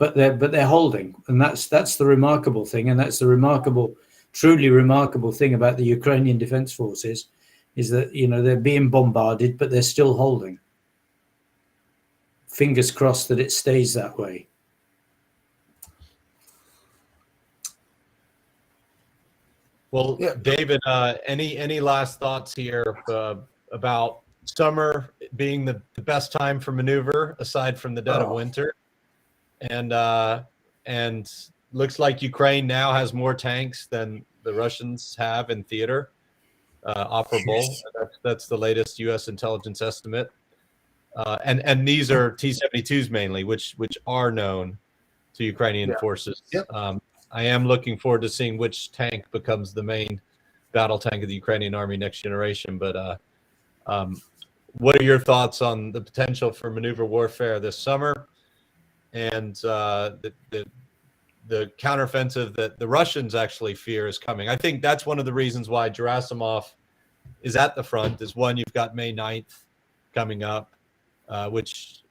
S2: But they're holding, and that's the remarkable thing, and that's the truly remarkable thing about the Ukrainian Defense Forces, is that they're being bombarded, but they're still holding. Fingers crossed that it stays that way.
S3: Well, yeah. David, any last thoughts here about summer being the best time for maneuver, aside from the dead of winter? And looks like Ukraine now has more tanks than the Russians have in theater, operable. That's the latest U.S. intelligence estimate. And these are T-72s mainly, which are known to Ukrainian forces.
S1: Yep.
S3: I am looking forward to seeing which tank becomes the main battle tank of the Ukrainian army next generation. But what are your thoughts on the potential for maneuver warfare this summer, and the counteroffensive that the Russians actually fear is coming? I think that's one of the reasons why Gerasimov is at the front. Is one, you've got May 9th coming up, which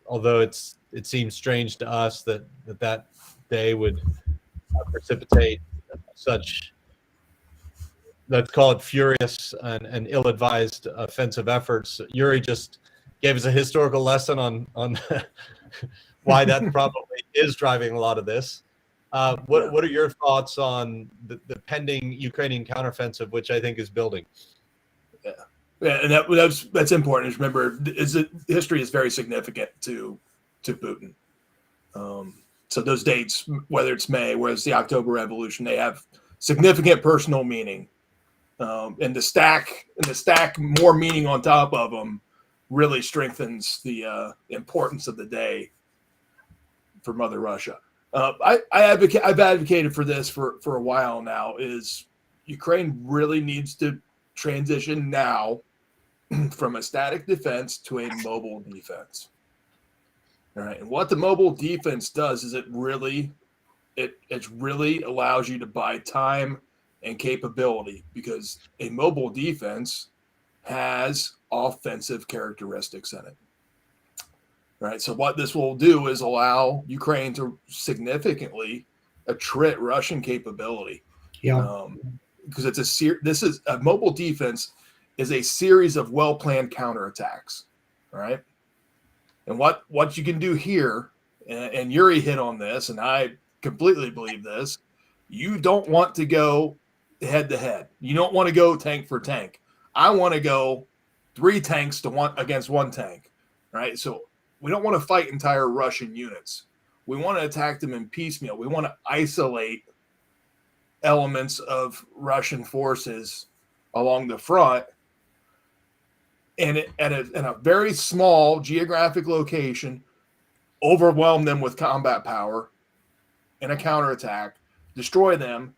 S3: although it seems strange to us that day would precipitate such, let's call it, furious and ill-advised offensive efforts. Yuri just gave us a historical lesson on why that probably is driving a lot of this. What are your thoughts on the pending Ukrainian counteroffensive, which I think is building?
S1: Yeah, and that's important. Remember, history is very significant to Putin. So those dates, whether it's May, whether it's the October Revolution, they have significant personal meaning. And the stack more meaning on top of them really strengthens the importance of the day for Mother Russia. I've advocated for this for a while now. Is Ukraine really needs to transition now from a static defense to a mobile defense. All right, and what the mobile defense does is it really allows you to buy time and capability, because a mobile defense has offensive characteristics in it. Right. So what this will do is allow Ukraine to significantly attrit Russian capability.
S2: Yeah.
S1: Because this is a mobile defense is a series of well-planned counterattacks. All right. And what you can do here, and Yuri hit on this, and I completely believe this, you don't want to go head to head. You don't want to go tank for tank. I want to go 3 tanks against 1 tank. Right. So we don't want to fight entire Russian units. We want to attack them in piecemeal. We want to isolate elements of Russian forces along the front, and in a very small geographic location, overwhelm them with combat power in a counterattack, destroy them,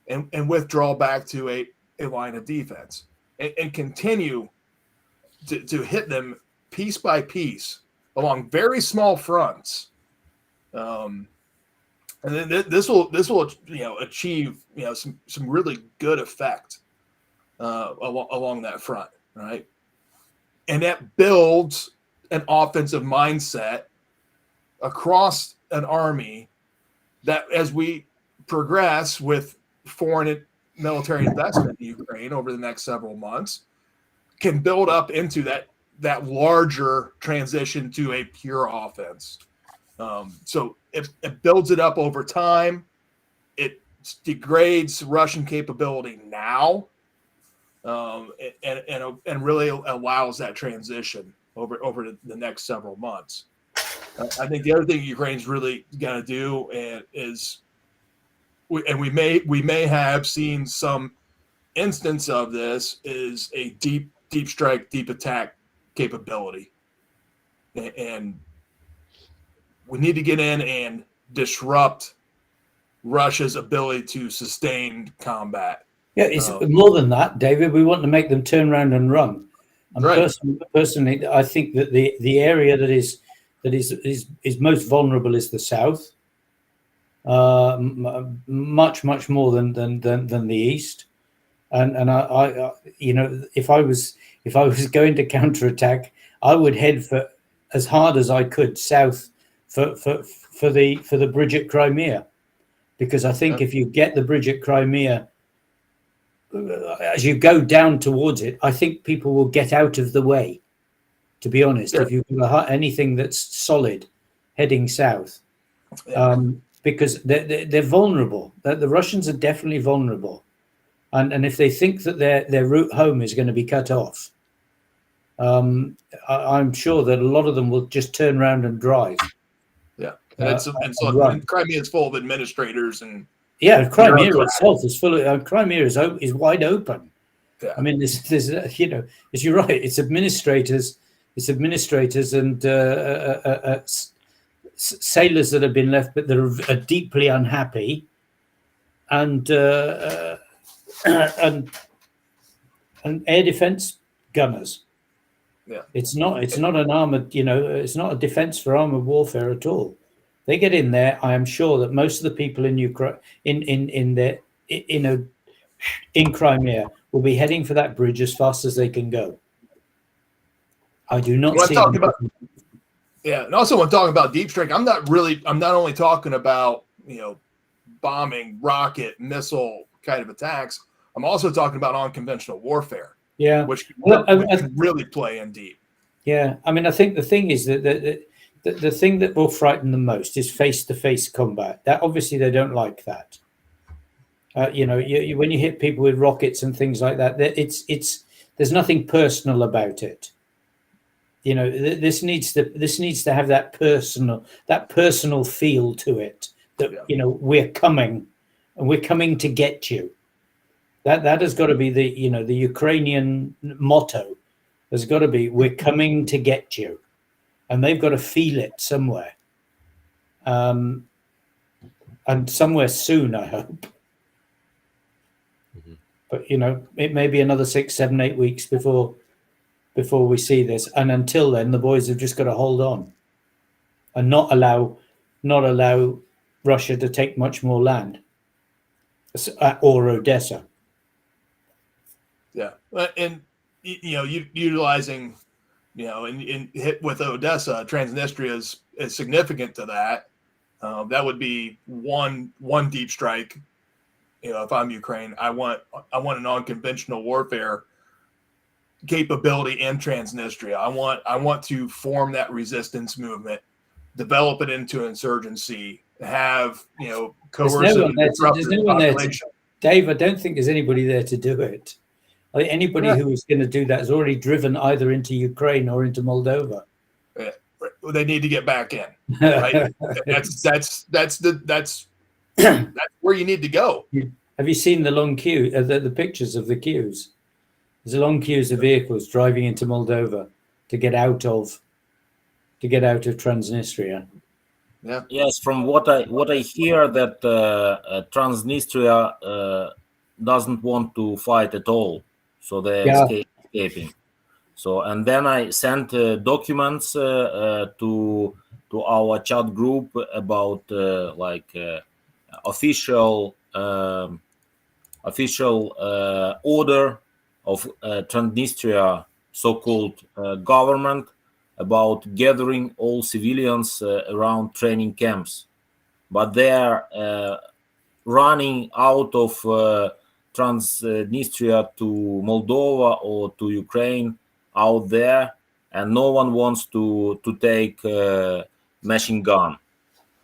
S1: and withdraw back to a line of defense, and continue to hit them piece by piece along very small fronts. And then this will achieve some really good effect along that front, right? And that builds an offensive mindset across an army that, as we progress with foreign military investment in Ukraine over the next several months, can build up into that larger transition to a pure offense. So it builds it up over time. It degrades Russian capability now, and really allows that transition over the next several months. I think the other thing Ukraine's really going to do is, we may have seen some instance of this, is a deep strike, deep attack capability, and we need to get in and disrupt Russia's ability to sustain combat.
S2: Yeah, it's more than that, David. We want to make them turn around and run. And
S1: right.
S2: Personally, I think that the area that is most vulnerable is the south, much more than the east. And I if I was going to counterattack, I would head for as hard as I could south for the bridge at Crimea, because I think if you get the bridge at Crimea, as you go down towards it, I think people will get out of the way. To be honest, if you've got anything that's solid heading south, because they're vulnerable. The Russians are definitely vulnerable, and if they think that their route home is going to be cut off, I'm sure that a lot of them will just turn around and drive.
S1: Yeah, and Crimea is full of administrators and.
S2: Yeah, Crimea itself is full of. Crimea is wide open.
S1: Yeah.
S2: I mean, there's as you're right, it's administrators and sailors that have been left, but that are deeply unhappy, and air defense gunners.
S1: Yeah,
S2: it's not an armored. It's not a defense for armored warfare at all. They get in there. I am sure that most of the people in Ukraine, in Crimea, will be heading for that bridge as fast as they can go. I do not see.
S1: And also when talking about deep strike, I'm not only talking about bombing, rocket, missile kind of attacks. I'm also talking about unconventional warfare. Yeah, which can really play in deep.
S2: Yeah, I mean, I think the thing is that the thing that will frighten them most is face-to-face combat. That obviously they don't like that. When you hit people with rockets and things like that, there's nothing personal about it. This needs to have that personal feel to it. That we're coming, and we're coming to get you. That has got to be the Ukrainian motto. There's got to be, we're coming to get you, and they've got to feel it somewhere, and somewhere soon, I hope. But it may be another 6, 7, 8 weeks before we see this, and until then, the boys have just got to hold on, and not allow Russia to take much more land, or Odessa.
S1: Yeah, and utilizing, in hit with Odessa, Transnistria is significant to that. That would be one deep strike. If I'm Ukraine, I want an unconventional warfare capability in Transnistria. I want to form that resistance movement, develop it into insurgency, have coercive and disruptive population.
S2: Dave, I don't think there's anybody there to do it. I think anybody who is going to do that is already driven either into Ukraine or into Moldova.
S1: Yeah, they need to get back in. Right? that's where you need to go.
S2: Have you seen the long queue? The pictures of the queues. There's a long queues of vehicles driving into Moldova to get out of Transnistria.
S1: Yeah.
S4: Yes, from what I hear, that Transnistria doesn't want to fight at all, so they're escaping. So, and then I sent documents to our chat group about official order of Transnistria so-called government about gathering all civilians around training camps, but they are running out of Transnistria to Moldova or to Ukraine out there, and no one wants to take machine gun.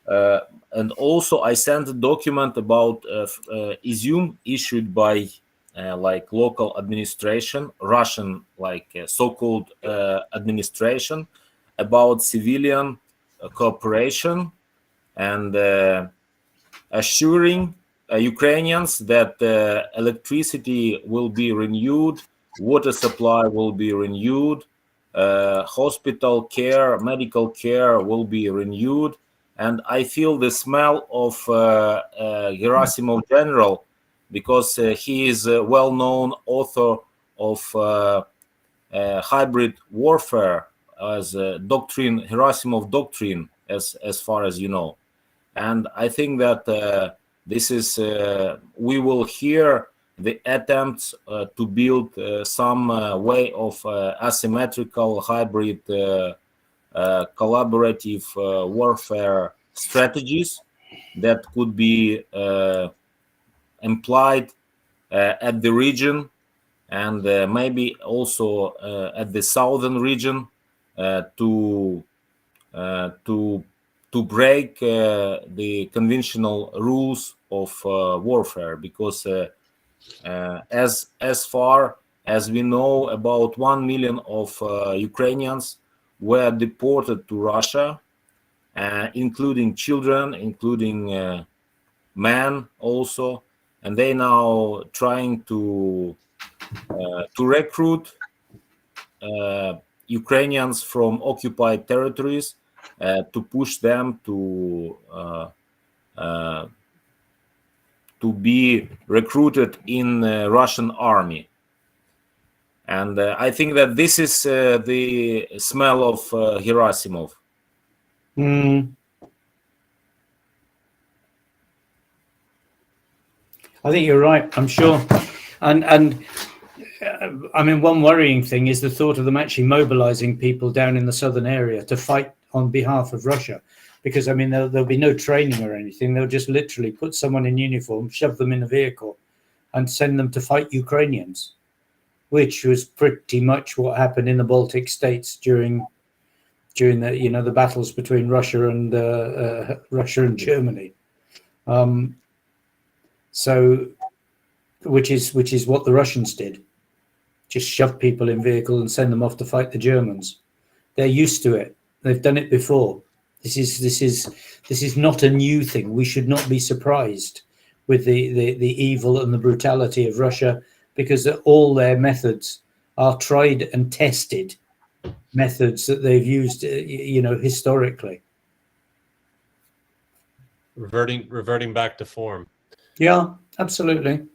S4: And also I sent a document about Izium issued by local administration, Russian so-called administration, about civilian cooperation and assuring Ukrainians that electricity will be renewed, water supply will be renewed, hospital care, medical care will be renewed. And I feel the smell of Gerasimov General, because he is a well-known author of hybrid warfare as a doctrine, Gerasimov doctrine, as far as you know. And I think that this is, we will hear the attempts to build some way of asymmetrical hybrid collaborative warfare strategies that could be implied at the region, and maybe also at the southern region to break the conventional rules of warfare, because as far as we know, about 1 million of Ukrainians were deported to Russia, including children, including men also, and they now trying to recruit Ukrainians from occupied territories to push them to be recruited in Russian army. And I think that this is the smell of Gerasimov.
S2: I think you're right. I'm sure, and I mean, one worrying thing is the thought of them actually mobilizing people down in the southern area to fight on behalf of Russia, because I mean there'll be no training or anything. They'll just literally put someone in uniform, shove them in a vehicle, and send them to fight Ukrainians, which was pretty much what happened in the Baltic states during during the battles between Russia and Germany. So, which is what the Russians did. Just shove people in vehicle and send them off to fight the Germans. They're used to it. They've done it before. This is not a new thing. We should not be surprised with the evil and the brutality of Russia, because all their methods are tried and tested methods that they've used, historically.
S3: Reverting back to form.
S2: Yeah, absolutely.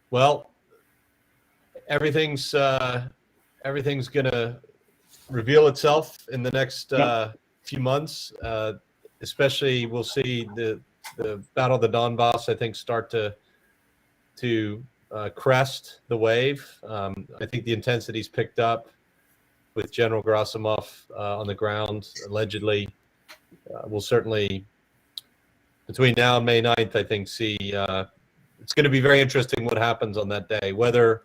S3: Well, everything's gonna reveal itself in the next few months. Especially, we'll see the Battle of the Donbass, I think, start to crest the wave. I think the intensity's picked up with General Gerasimov on the ground, allegedly. We'll certainly, between now and May 9th, I think, see it's going to be very interesting what happens on that day, whether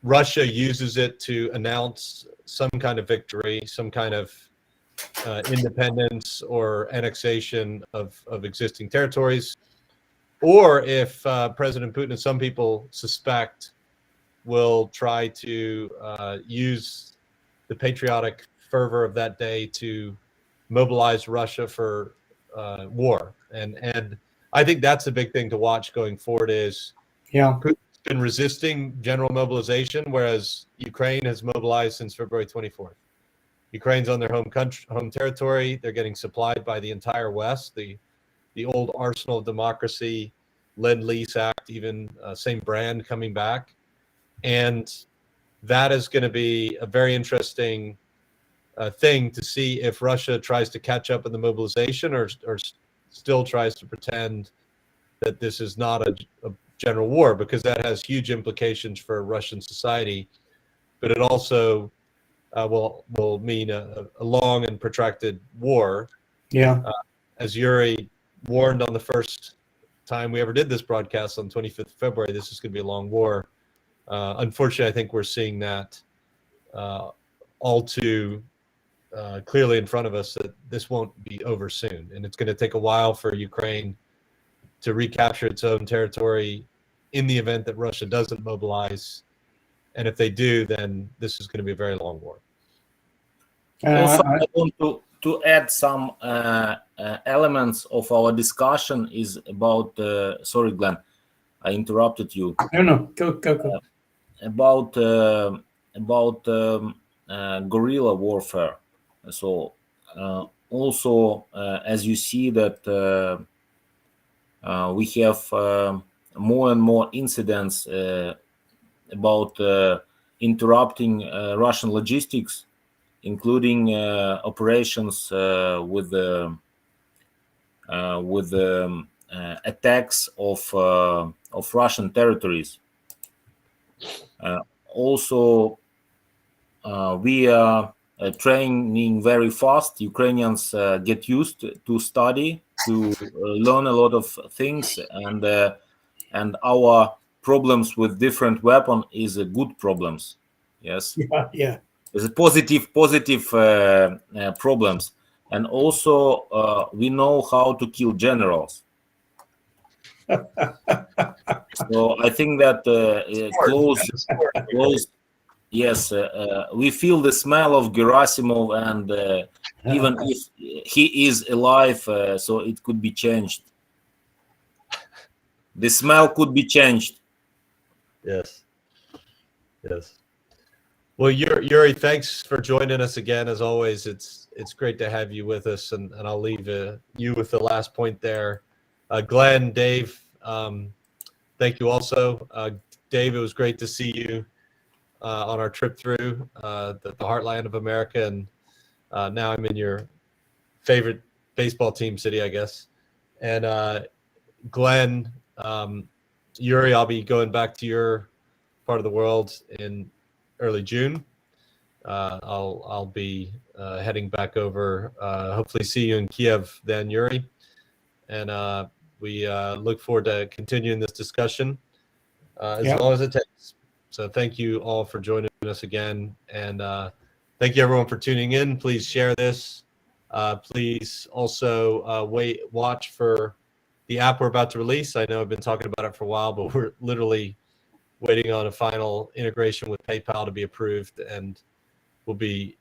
S3: Russia uses it to announce some kind of victory, some kind of independence or annexation of existing territories, or if President Putin, and some people suspect, will try to use the patriotic fervor of that day to mobilize Russia for war. And I think that's a big thing to watch going forward. Is Putin's been resisting general mobilization, whereas Ukraine has mobilized since February 24th. Ukraine's on their home territory. They're getting supplied by the entire West, the old arsenal of democracy, Lend-Lease Act, even same brand coming back. And that is going to be a very interesting thing to see if Russia tries to catch up in the mobilization or still tries to pretend that this is not a general war, because that has huge implications for Russian society. But it also will mean a long and protracted war.
S2: Yeah.
S3: As Yuri warned on the first time we ever did this broadcast on 25th of February, this is going to be a long war. Unfortunately, I think we're seeing that all too clearly in front of us, that this won't be over soon. And it's going to take a while for Ukraine to recapture its own territory in the event that Russia doesn't mobilize. And if they do, then this is going to be a very long war.
S4: Also, I want to add some elements of our discussion is about, sorry, Glenn, I interrupted you.
S2: No, go.
S4: About guerrilla warfare. So also, as you see that we have more and more incidents about interrupting Russian logistics, including operations with the attacks of Russian territories. Also, we are training very fast. Ukrainians get used to study, to learn a lot of things, and our problems with different weapons is good problems. Yes.
S2: Yeah.
S4: It's a positive problems, and also we know how to kill generals. So I think that close. Yes, we feel the smell of Gerasimov, and even if he is alive, so it could be changed. The smell could be changed.
S3: Yes. Well, Yuri, thanks for joining us again. As always, it's great to have you with us, and I'll leave you with the last point there. Glenn, Dave, thank you also. Dave, it was great to see you on our trip through the heartland of America, and now I'm in your favorite baseball team city, I guess. And Glenn, Yuri, I'll be going back to your part of the world in early June. I'll be heading back over. Hopefully, see you in Kyiv then, Yuri. And we look forward to continuing this discussion as long as it takes. So thank you all for joining us again. And Thank you everyone for tuning in. Please share this. Please also watch for the app we're about to release. I know I've been talking about it for a while, but we're literally waiting on a final integration with PayPal to be approved, and we'll be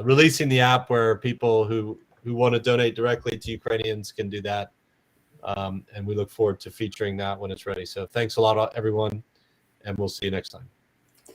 S3: releasing the app where people who want to donate directly to Ukrainians can do that. And we look forward to featuring that when it's ready. So thanks a lot, everyone, and we'll see you next time.